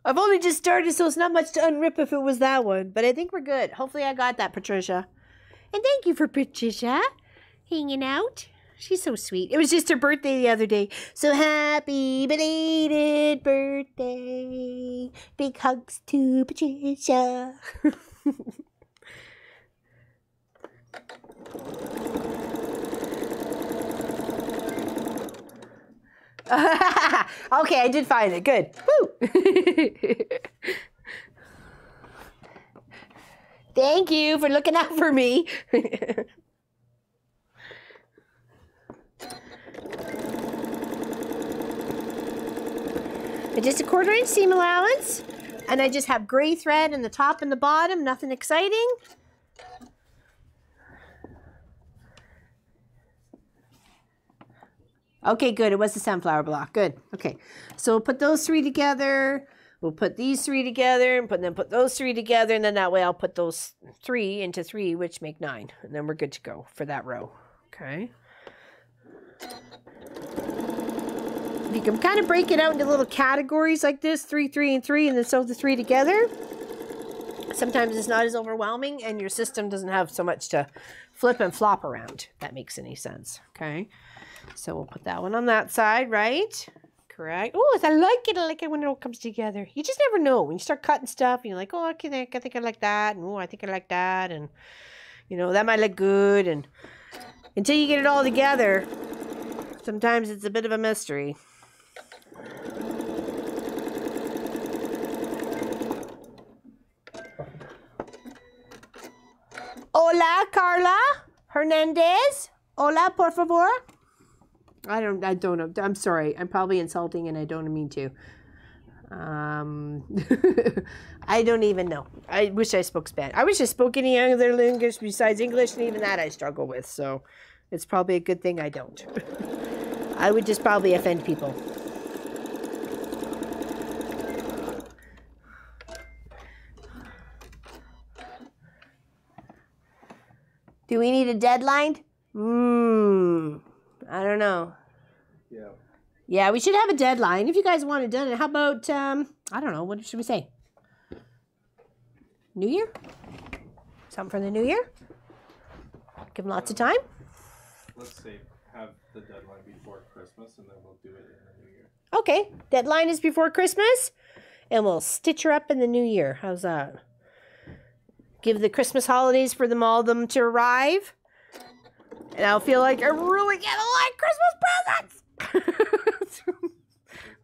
I've only just started, so it's not much to unrip if it was that one. But I think we're good. Hopefully I got that, Patricia. And thank you for Patricia hanging out. She's so sweet. It was just her birthday the other day. So happy belated birthday. Big hugs to Patricia. Okay, I did find it. Good. Woo! Thank you for looking out for me. Just a 1/4 inch seam allowance, and I just have gray thread in the top and the bottom, nothing exciting. Okay, good. It was the sunflower block. Good. Okay, so we'll put those 3 together. We'll put these 3 together, and then put those 3 together, and then that way I'll put those 3 into 3, which make 9, and then we're good to go for that row. Okay. You can kind of break it out into little categories like this, 3, 3, and 3, and then sew the 3 together. Sometimes it's not as overwhelming, and your system doesn't have so much to flip and flop around, if that makes any sense. Okay. So we'll put that one on that side, right? Correct. Oh, I like it when it all comes together. You just never know. When you start cutting stuff, and you're like, oh, I think I like that. And oh, I think I like that. And, you know, that might look good. And until you get it all together, sometimes it's a bit of a mystery. Hola, Carla Hernandez. Hola, por favor. I don't know. I'm sorry. I'm probably insulting and I don't mean to. I don't even know. I wish I spoke Spanish. I wish I spoke any other language besides English, and even that I struggle with. So it's probably a good thing I don't. I would just probably offend people. Do we need a deadline? I don't know. Yeah. Yeah, we should have a deadline. If you guys want it done, how about, I don't know, what should we say? New Year? Something for the New Year? Give them lots of time? Let's say have the deadline before Christmas, and then we'll do it in the New Year. Okay, deadline is before Christmas, and we'll stitch her up in the New Year. How's that? Give the Christmas holidays for them to arrive. And I'll feel like I really get a lot of Christmas presents.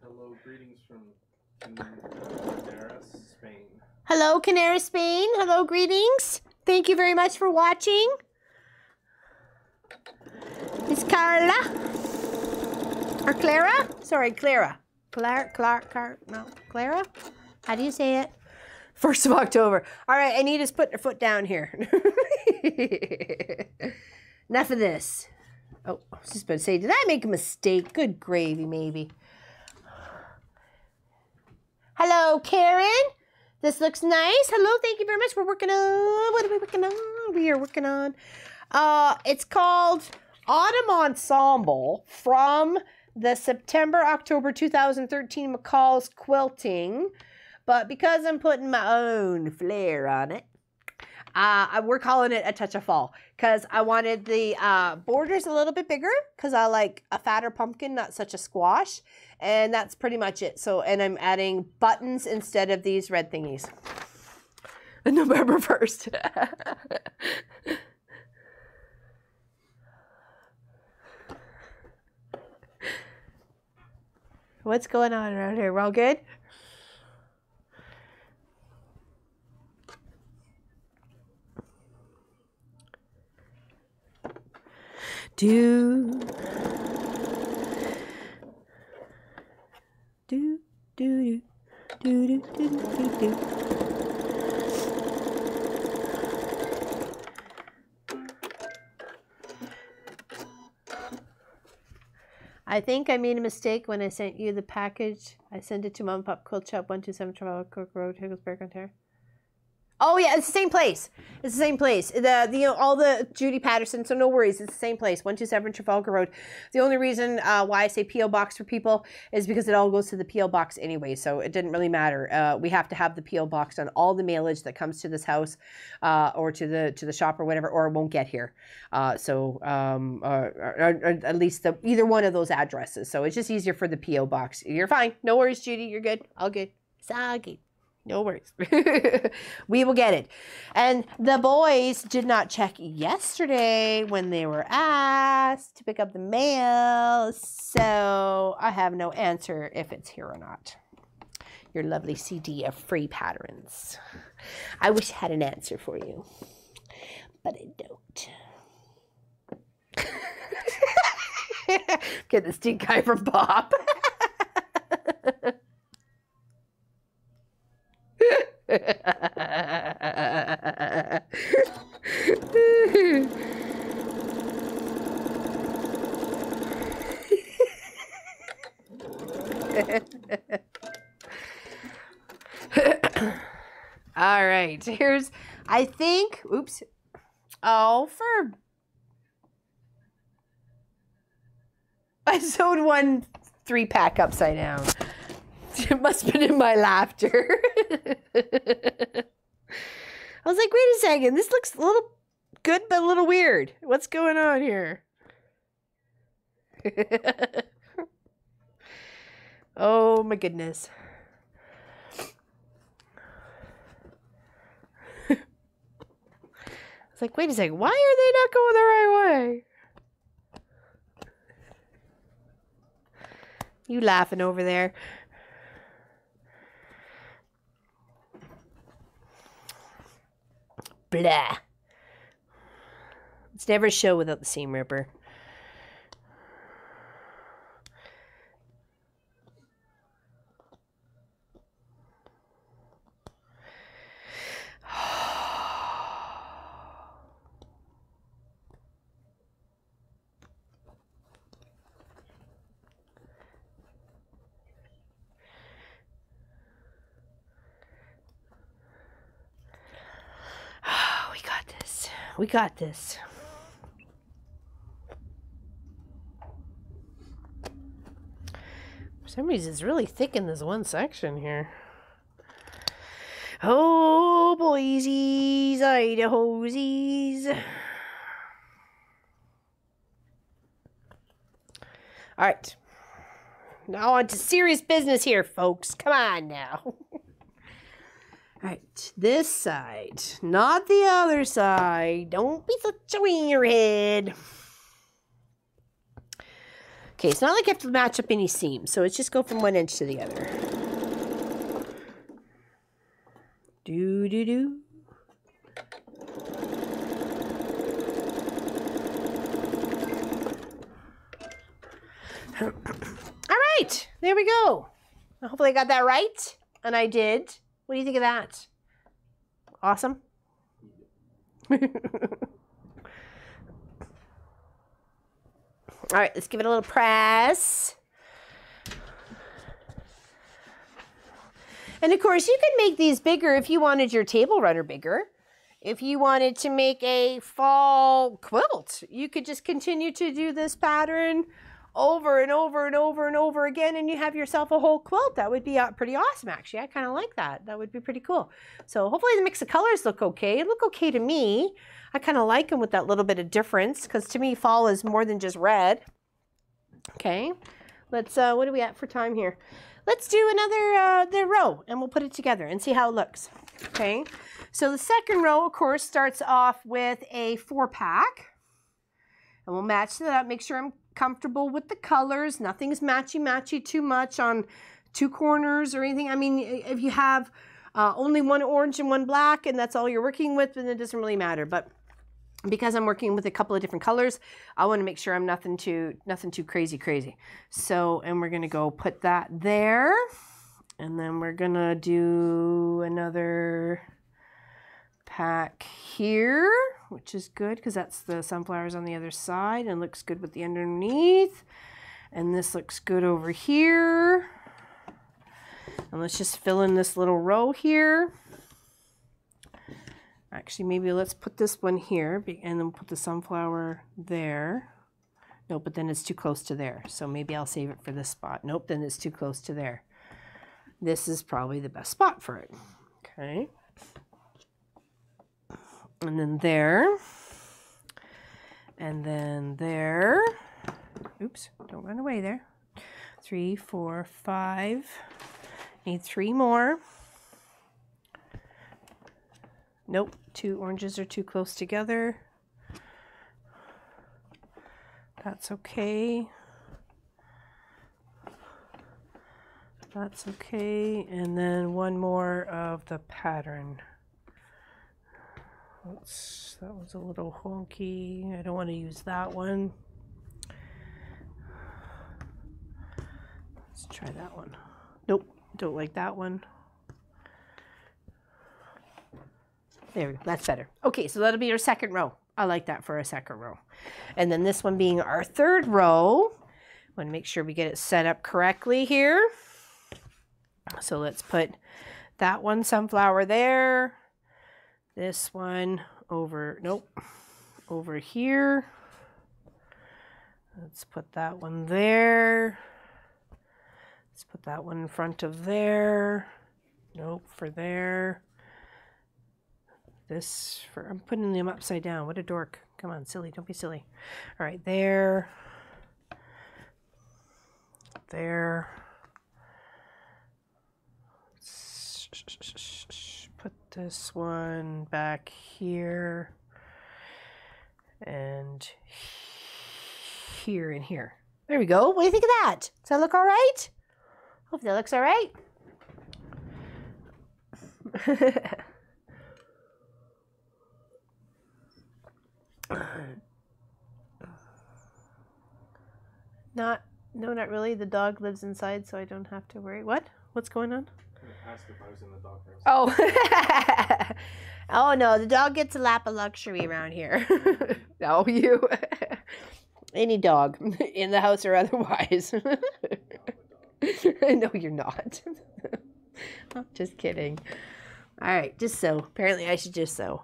Hello, greetings from Canaris, Spain. Hello, Canaris, Spain. Hello, greetings. Thank you very much for watching. It's Carla. Or Clara? Sorry, Clara. Clara? How do you say it? 1st of October. All right, Anita's putting her foot down here. Enough of this. Oh, I was just about to say, did I make a mistake? Good gravy, maybe. Hello, Karen. This looks nice. Hello, thank you very much. We're working on, what are we working on? We are working on, it's called Autumn Ensemble from the September-October 2013 McCall's Quilting. But because I'm putting my own flair on it, we're calling it a touch of fall because I wanted the borders a little bit bigger because I like a fatter pumpkin, not such a squash. And that's pretty much it. So, and I'm adding buttons instead of these red thingies. November 1st. What's going on around here? We're all good? Do do do do Do, do, do, do, do. I think I made a mistake when I sent you the package. I sent it to Mom and Pop Quilt Shop, 127 Trevor Cook Road, Higglesburg, Ontario. Oh yeah, it's the same place. It's the same place. The all the Judy Patterson. So no worries, it's the same place. 127 Trafalgar Road. The only reason why I say PO box for people is because it all goes to the PO box anyway. So it didn't really matter. We have to have the PO box on all the mailage that comes to this house, or to the shop or whatever, or it won't get here. Or at least either one of those addresses. So it's just easier for the PO box. You're fine. No worries, Judy. You're good. All good. It's all good. No worries. We will get it. And the boys did not check yesterday when they were asked to pick up the mail. So I have no answer if it's here or not. Your lovely CD of free patterns. I wish I had an answer for you, but I don't. Get the stink eye from Bob. All right, here's, I think, oops. Oh, I sewed one 3-pack upside down. It must have been in my laughter. I was like, wait a second, this looks a little good, but a little weird. What's going on here? Oh my goodness. I was like, wait a second, why are they not going the right way? You laughing over there. Blah. It's never a show without the seam ripper. We got this. For some reason, it's really thick in this one section here. Oh, boysies, Idahosies. All right. Now on to serious business here, folks. Come on now. All right, this side, not the other side. Don't be such a weird. Okay, it's not like you have to match up any seams, so let's just go from one edge to the other. Do, do, do. All right, there we go. Hopefully I got that right, and I did. What do you think of that? Awesome? All right, let's give it a little press. And of course, you can make these bigger if you wanted your table runner bigger. If you wanted to make a fall quilt, you could just continue to do this pattern over and over and over and over again, and you have yourself a whole quilt. That would be pretty awesome, actually. I kind of like that. That would be pretty cool. So hopefully the mix of colors look okay. It look okay to me. I kind of like them with that little bit of difference, because to me fall is more than just red. Okay, let's what are we at for time here? Let's do another the row, and we'll put it together and see how it looks. Okay, so the second row, of course, starts off with a 4-pack, and we'll match that up. Make sure I'm comfortable with the colors. Nothing's matchy too much on 2 corners or anything. I mean, if you have only one orange and one black and that's all you're working with, then it doesn't really matter. But because I'm working with a couple of different colors, I want to make sure I'm nothing too crazy. So, and we're going to go put that there. And then we're gonna do another pack here, which is good because that's the sunflowers on the other side and looks good with the underneath. And this looks good over here. And let's just fill in this little row here. Actually, maybe let's put this one here and then put the sunflower there. No, but then it's too close to there. So maybe I'll save it for this spot. Nope, then it's too close to there. This is probably the best spot for it. Okay. And then there. And then there. Oops, don't run away there. 3, 4, 5. Need 3 more. Nope, 2 oranges are too close together. That's okay. That's okay. And then 1 more of the pattern. Oops, that was a little honky. I don't want to use that one. Let's try that one. Nope, don't like that one. There we go, that's better. Okay, so that'll be our second row. I like that for a second row. And then this one being our third row. Want to make sure we get it set up correctly here. So let's put that one sunflower there. This one over, nope, over here. Let's put that one there. Let's put that one in front of there. Nope, for there. This, for, I'm putting them upside down. What a dork. Come on, silly, don't be silly. All right, there. There. Put this one back here. And here and here. There we go. What do you think of that? Does that look all right? Hope that looks all right. No, not really. The dog lives inside, so I don't have to worry. What? What's going on? I asked if I was in the doghouse. Oh. Oh, no. The dog gets a lap of luxury around here. No, you. Any dog in the house or otherwise. No, you're not. I'm just kidding. All right, just so. Apparently, I should just sew.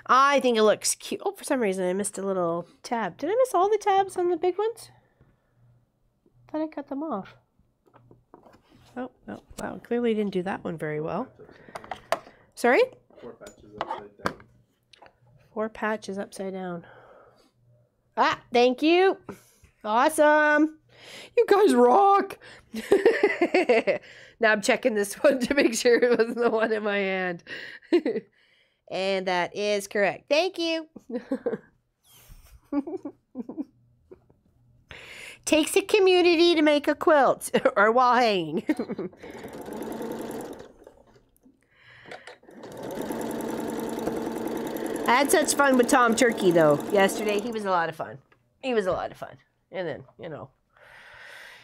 I think it looks cute. Oh, for some reason, I missed a little tab. Did I miss all the tabs on the big ones? Thought I cut them off. Oh, no. Wow, clearly didn't do that one very well. Sorry? 4 patches upside down. 4 patches upside down. Ah, thank you. Awesome. You guys rock. Now I'm checking this one to make sure it wasn't the one in my hand. And that is correct. Thank you. Takes a community to make a quilt or wall hanging. I had such fun with Tom Turkey, though, yesterday. He was a lot of fun. He was a lot of fun. And then, you know,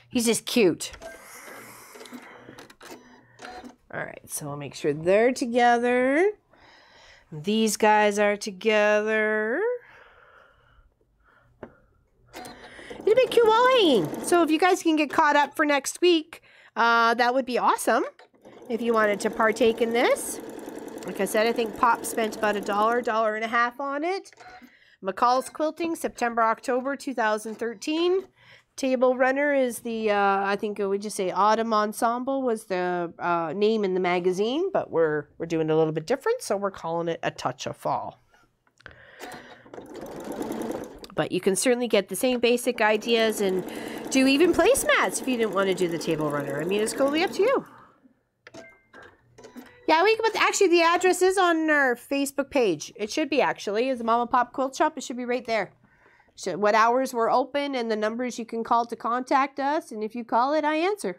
he's just cute. All right, so I'll make sure they're together. These guys are together. It'll be cute wall hanging. So if you guys can get caught up for next week, that would be awesome. If you wanted to partake in this. Like I said, I think Pop spent about $1, $1.50 on it. McCall's Quilting, September, October 2013. Table Runner is the, I think it would just say Autumn Ensemble was the name in the magazine, but we're doing a little bit different, so we're calling it A Touch of Fall. But you can certainly get the same basic ideas and do even placemats if you didn't want to do the Table Runner. I mean, it's totally up to you. Yeah, we can put, actually the address is on our Facebook page. It should be actually, as a Mom and Pop Quilt Shop, it should be right there. So what hours we're open and the numbers you can call to contact us, and if you call it, I answer.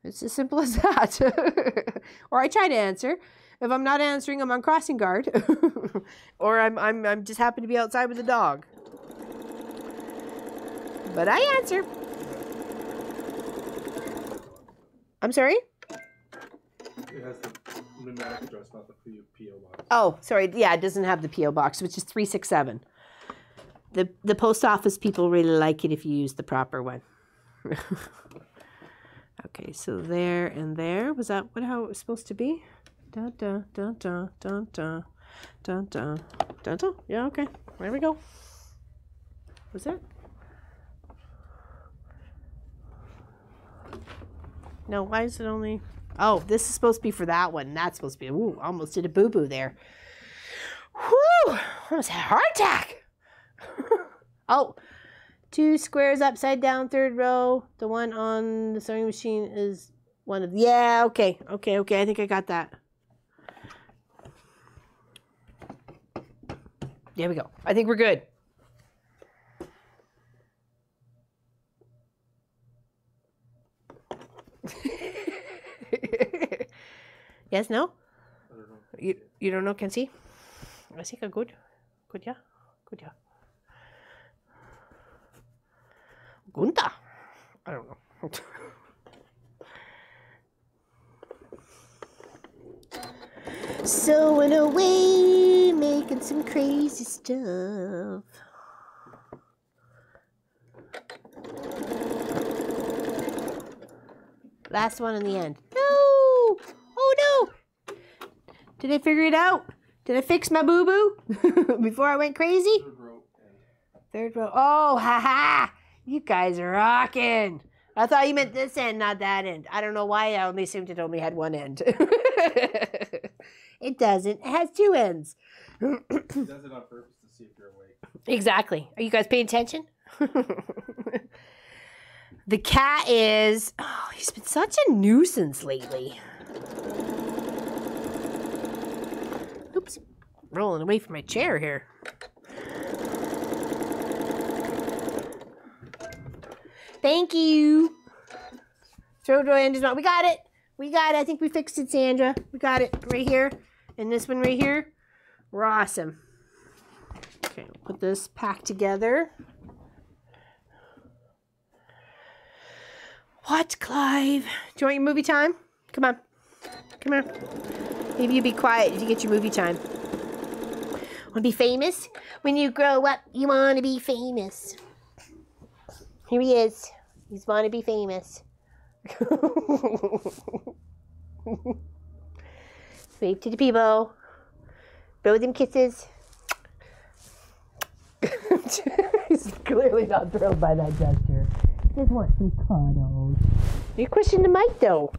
It's as simple as that. Or I try to answer. If I'm not answering, I'm on crossing guard. Or I'm just happen to be outside with the dog. But I answer. I'm sorry? It has the pneumatic address, not the P.O. box. Oh, sorry. Yeah, it doesn't have the P.O. box, which is 367. The post office people really like it if you use the proper one. Okay, so there and there. Was that how it was supposed to be? Dun, dun, dun, dun, dun, dun, dun, dun, dun, dun. Yeah, okay. There we go. Was it? No, why is it only... Oh, this is supposed to be for that one. That's supposed to be... Ooh, almost did a boo-boo there. Whew! Almost had a heart attack. Oh, 2 squares upside down, 3rd row. The one on the sewing machine is one of... Yeah, okay. Okay. I think I got that. There we go. I think we're good. Yes, no? I don't know. You don't know, can see? I think I'm good. Good, yeah? Good, yeah. Gunta. I don't know. Sewing away, making some crazy stuff. Last one in the end. No! Oh no! Did I figure it out? Did I fix my boo-boo before I went crazy? 3rd row. 3rd row. Oh, haha! You guys are rocking. I thought you meant this end, not that end. I don't know why I only assumed it only had one end. It doesn't. It has 2 ends. It does it on purpose to see if you're awake. Exactly. Are you guys paying attention? The cat is... Oh, he's been such a nuisance lately. Oops. Rolling away from my chair here. Thank you. Throw end is not. We got it. We got it. I think we fixed it, Sandra. We got it right here. And this one right here. We're awesome. Okay, put this pack together. What, Clive? Do you want your movie time? Come on. Come here. Maybe you be quiet if you get your movie time. Want to be famous? When you grow up, you want to be famous. Here he is. He's want to be famous. Wave to the people. Blow them kisses. He's clearly not thrilled by that gesture. He just wants some cuddles. You're pushing the mic though.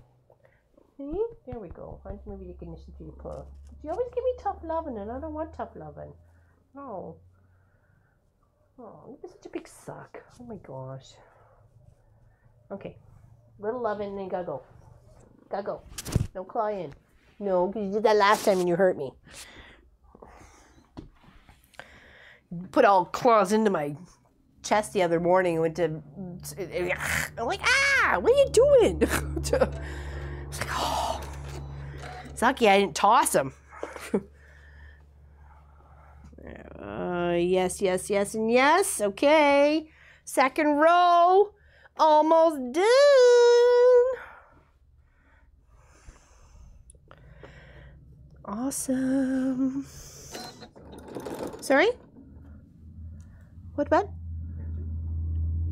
See? There we go. Find maybe recognition through the pull. You always give me tough loving and I don't want tough loving. No. Oh, you're such a big suck. Oh my gosh. Okay. Little loving and then gotta go. Gotta go. No claw in. No, because you did that last time and you hurt me. Put all claws into my chest the other morning and went to... I'm like, ah! What are you doing? It's like, oh. It's lucky I didn't toss him. Yes, yes, yes, and yes. Okay. 2nd row. Almost done. Awesome. Sorry? What?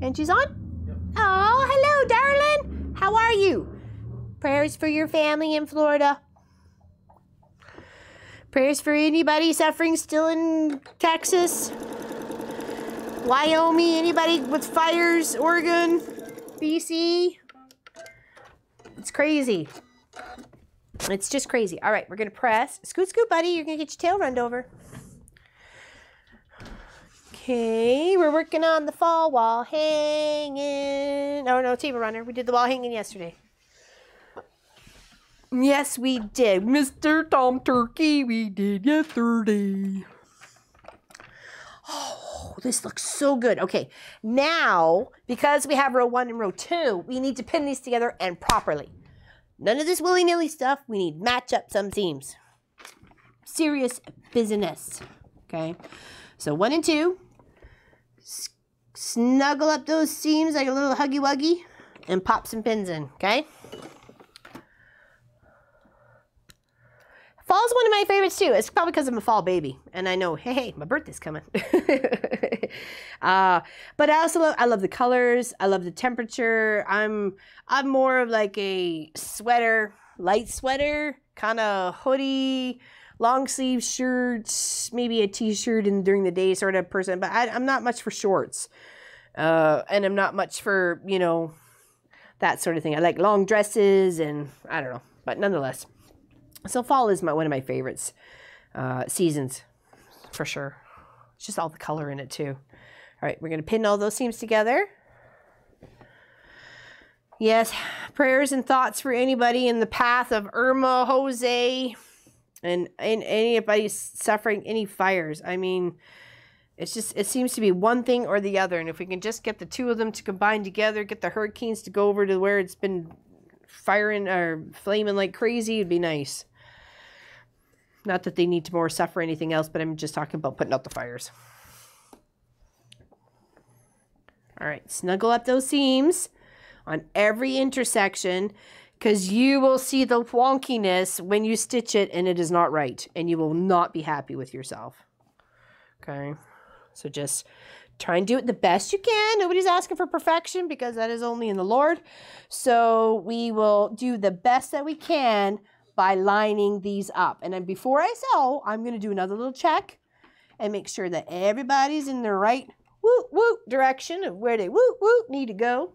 Angie's on? Yep. Oh, hello, darling. How are you? Prayers for your family in Florida. Prayers for anybody suffering still in Texas. Wyoming, anybody with fires, Oregon, BC. It's crazy. It's just crazy. All right, we're going to press. Scoot, scoot, buddy. You're going to get your tail runned over. Okay, we're working on the fall wall hanging. Oh, no, table runner. We did the wall hanging yesterday. Yes, we did. Mr. Tom Turkey, we did yesterday. Oh, this looks so good. Okay, now, because we have row 1 and row 2, we need to pin these together and properly. None of this willy-nilly stuff. We need match up some seams. Serious business. Okay, so 1 and 2. Snuggle up those seams like a little huggy-wuggy and pop some pins in, okay? Fall's one of my favorites too. It's probably because I'm a fall baby, and I know, hey, my birthday's coming. But I also love the colors. I love the temperature. I'm more of like a sweater, light sweater, kind of hoodie, long sleeve shirts, maybe a t-shirt and during the day sort of person. But I'm not much for shorts, and I'm not much for, you know, that sort of thing. I like long dresses, and I don't know, but nonetheless. So fall is one of my favorites seasons, for sure. It's just all the color in it too. All right, we're going to pin all those seams together. Yes, prayers and thoughts for anybody in the path of Irma, Jose, and anybody suffering any fires. I mean, it seems to be one thing or the other. And if we can just get the two of them to combine together, get the hurricanes to go over to where it's been firing or flaming like crazy, it'd be nice. Not that they need to more suffer anything else, but I'm just talking about putting out the fires. All right, snuggle up those seams on every intersection, because you will see the wonkiness when you stitch it and it is not right, and you will not be happy with yourself. Okay, so just try and do it the best you can. Nobody's asking for perfection, because that is only in the Lord. So we will do the best that we can by lining these up. And then before I sew, I'm going to do another little check and make sure that everybody's in the right direction of where they need to go.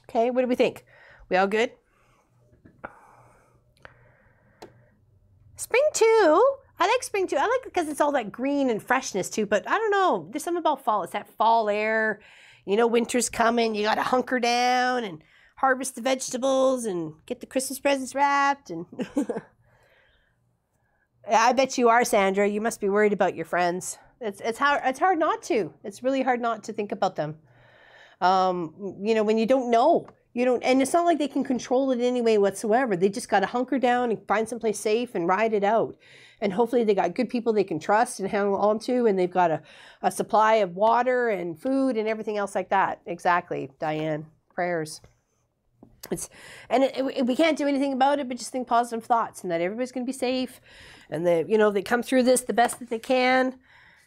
Okay, what do we think? We all good? Spring too. I like spring too. I like it because it's all that green and freshness too, but I don't know. There's something about fall. It's that fall air. You know, winter's coming. You got to hunker down and harvest the vegetables and get the Christmas presents wrapped. And I bet you are, Sandra. You must be worried about your friends. It's hard not to. It's really hard not to think about them. You know, when you don't know. And it's not like they can control it in any way whatsoever. They just got to hunker down and find someplace safe and ride it out. And hopefully they got good people they can trust and hang on to, and they've got a supply of water and food and everything else like that. Exactly, Diane. Prayers. We can't do anything about it, but just think positive thoughts, and that everybody's going to be safe, and that, you know, they come through this the best that they can.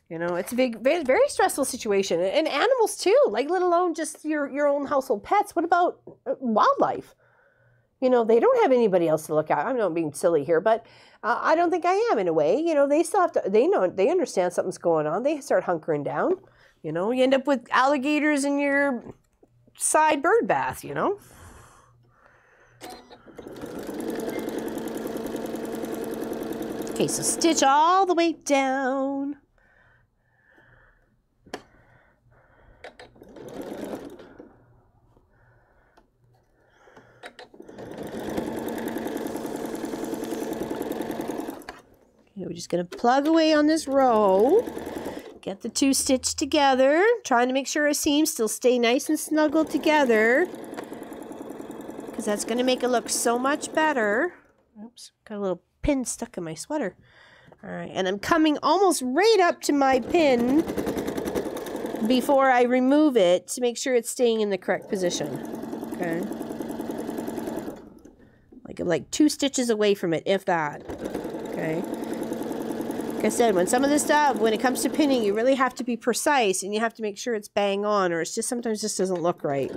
You know, it's a big, very, very stressful situation. And animals too, like, let alone just your own household pets. What about wildlife? You know, they don't have anybody else to look at. I'm not being silly here, but I don't think I am in a way. You know, they still have to, they understand something's going on. They start hunkering down. You know, you end up with alligators in your side bird bath, you know. Okay, so stitch all the way down. Okay, we're just going to plug away on this row. Get the two stitched together, trying to make sure our seams still stay nice and snuggled together, because that's going to make it look so much better. Oops, got a little pin stuck in my sweater. All right, and I'm coming almost right up to my pin before I remove it to make sure it's staying in the correct position. Okay. Like 2 stitches away from it, if that. Okay. Like I said, when some of this stuff, when it comes to pinning, you really have to be precise, and you have to make sure it's bang on, or it's just sometimes just doesn't look right.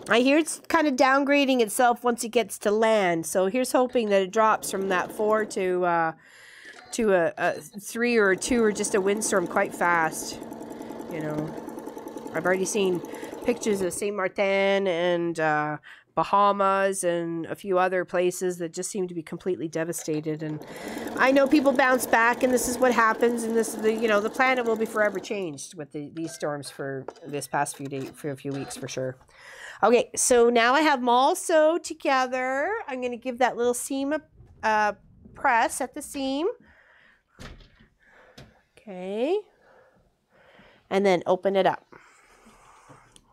I hear it's kind of downgrading itself once it gets to land. So here's hoping that it drops from that 4 to a 3 or a 2 or just a windstorm quite fast. You know, I've already seen pictures of St. Martin and Bahamas and a few other places that just seem to be completely devastated. And I know people bounce back, and this is what happens. And this, the planet will be forever changed with these storms for this past few days, for a few weeks for sure. Okay, so now I have them all sewed together. I'm going to give that little seam a press at the seam. Okay. And then open it up.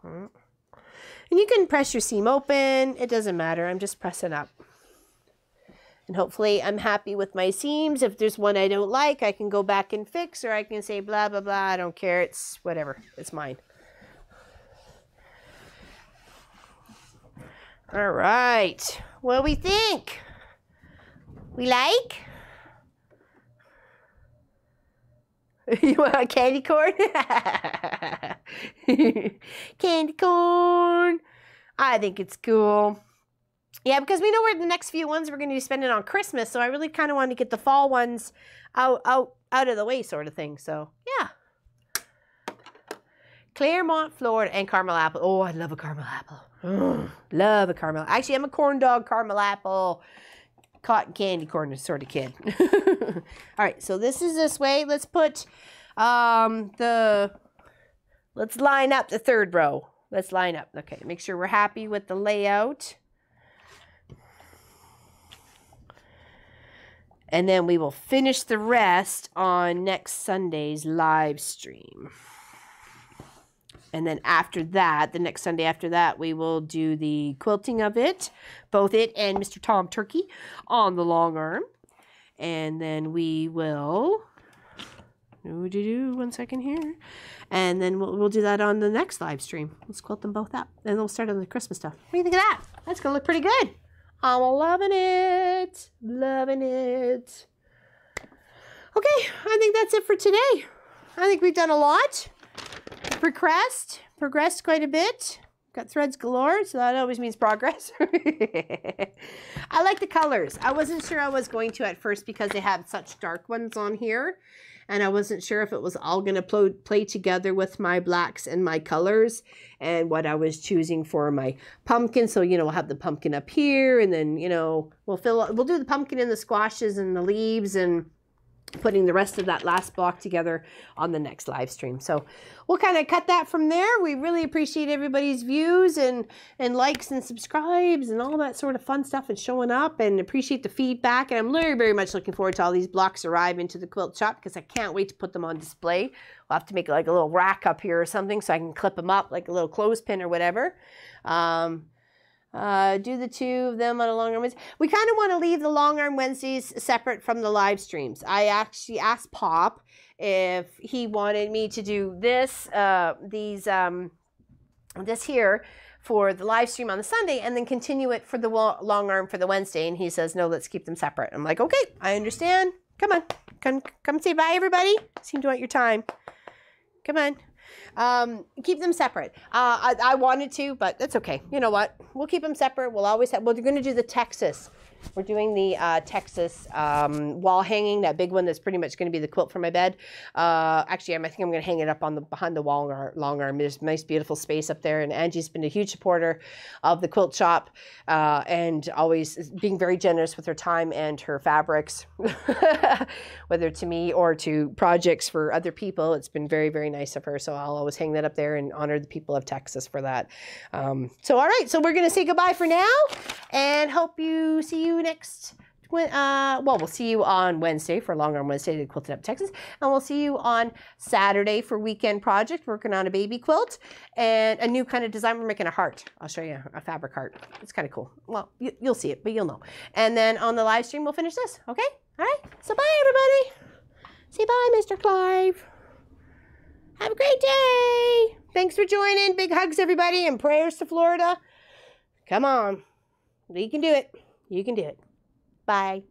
And And you can press your seam open. It doesn't matter. I'm just pressing up. And hopefully I'm happy with my seams. If there's one I don't like, I can go back and fix, or I can say blah, blah, blah. I don't care. It's whatever. It's mine. All right. What do we think? We like? You want a candy corn? Candy corn. I think it's cool. Yeah, because we know where the next few ones we're going to be spending on Christmas, so I really kind of want to get the fall ones out of the way, sort of thing. So yeah. Claremont, Florida, and caramel apple. Oh, I love a caramel apple. Love a caramel. Actually, I'm a corn dog, caramel apple, cotton candy corn sort of kid. All right, so this is this way. Let's put let's line up the third row. Let's line up. Okay, make sure we're happy with the layout. And then we will finish the rest on next Sunday's live stream. And then after that, the next Sunday after that, we will do the quilting of it, both it and Mr. Tom Turkey on the long arm. And then we will, one second here. And then we'll do that on the next live stream. Let's quilt them both up. And then we'll start on the Christmas stuff. What do you think of that? That's going to look pretty good. I'm loving it. Loving it. Okay, I think that's it for today. I think we've done a lot. Progressed quite a bit. Got threads galore, so that always means progress. I like the colors. I wasn't sure I was going to at first because they have such dark ones on here. And I wasn't sure if it was all going to play together with my blacks and my colors and what I was choosing for my pumpkin. So, you know, we'll have the pumpkin up here, and then, you know, we'll do the pumpkin and the squashes and the leaves, and putting the rest of that last block together on the next live stream. So we'll kind of cut that from there. We really appreciate everybody's views and likes and subscribes and all that sort of fun stuff and showing up, and appreciate the feedback. And I'm very, very much looking forward to all these blocks arriving to the quilt shop, because I can't wait to put them on display. We'll have to make like a little rack up here or something so I can clip them up like a little clothespin or whatever. Do the two of them on a long arm Wednesday. We kind of want to leave the long arm Wednesdays separate from the live streams. I actually asked Pop if he wanted me to do this, this here for the live stream on the Sunday, and then continue it for the long arm for the Wednesday. And he says, no, let's keep them separate. I'm like, okay, I understand. Come on, come say bye, everybody. Seem to want your time. Come on. Keep them separate. I wanted to, but that's okay. You know what? We'll keep them separate. We'll always have, we're going to do the Texas. We're doing the Texas wall hanging, that big one that's pretty much going to be the quilt for my bed. Actually, I think I'm going to hang it up on behind the wall long arm. There's nice, beautiful space up there. And Angie's been a huge supporter of the quilt shop, and always being very generous with her time and her fabrics, whether to me or to projects for other people. It's been very, very nice of her. So I'll always hang that up there and honor the people of Texas for that. So all right, so we're going to say goodbye for now, and hope you see you next. We'll see you on Wednesday for Long Arm Wednesday to Quilted Up Texas, and we'll see you on Saturday for Weekend Project, working on a baby quilt and a new kind of design. We're making a heart. I'll show you a fabric heart. It's kind of cool. Well, you'll see it, but you'll know. And then on the live stream, we'll finish this. Okay? All right. So bye, everybody. Say bye, Mr. Clive. Have a great day. Thanks for joining. Big hugs, everybody, and prayers to Florida. Come on. You can do it. You can do it. Bye.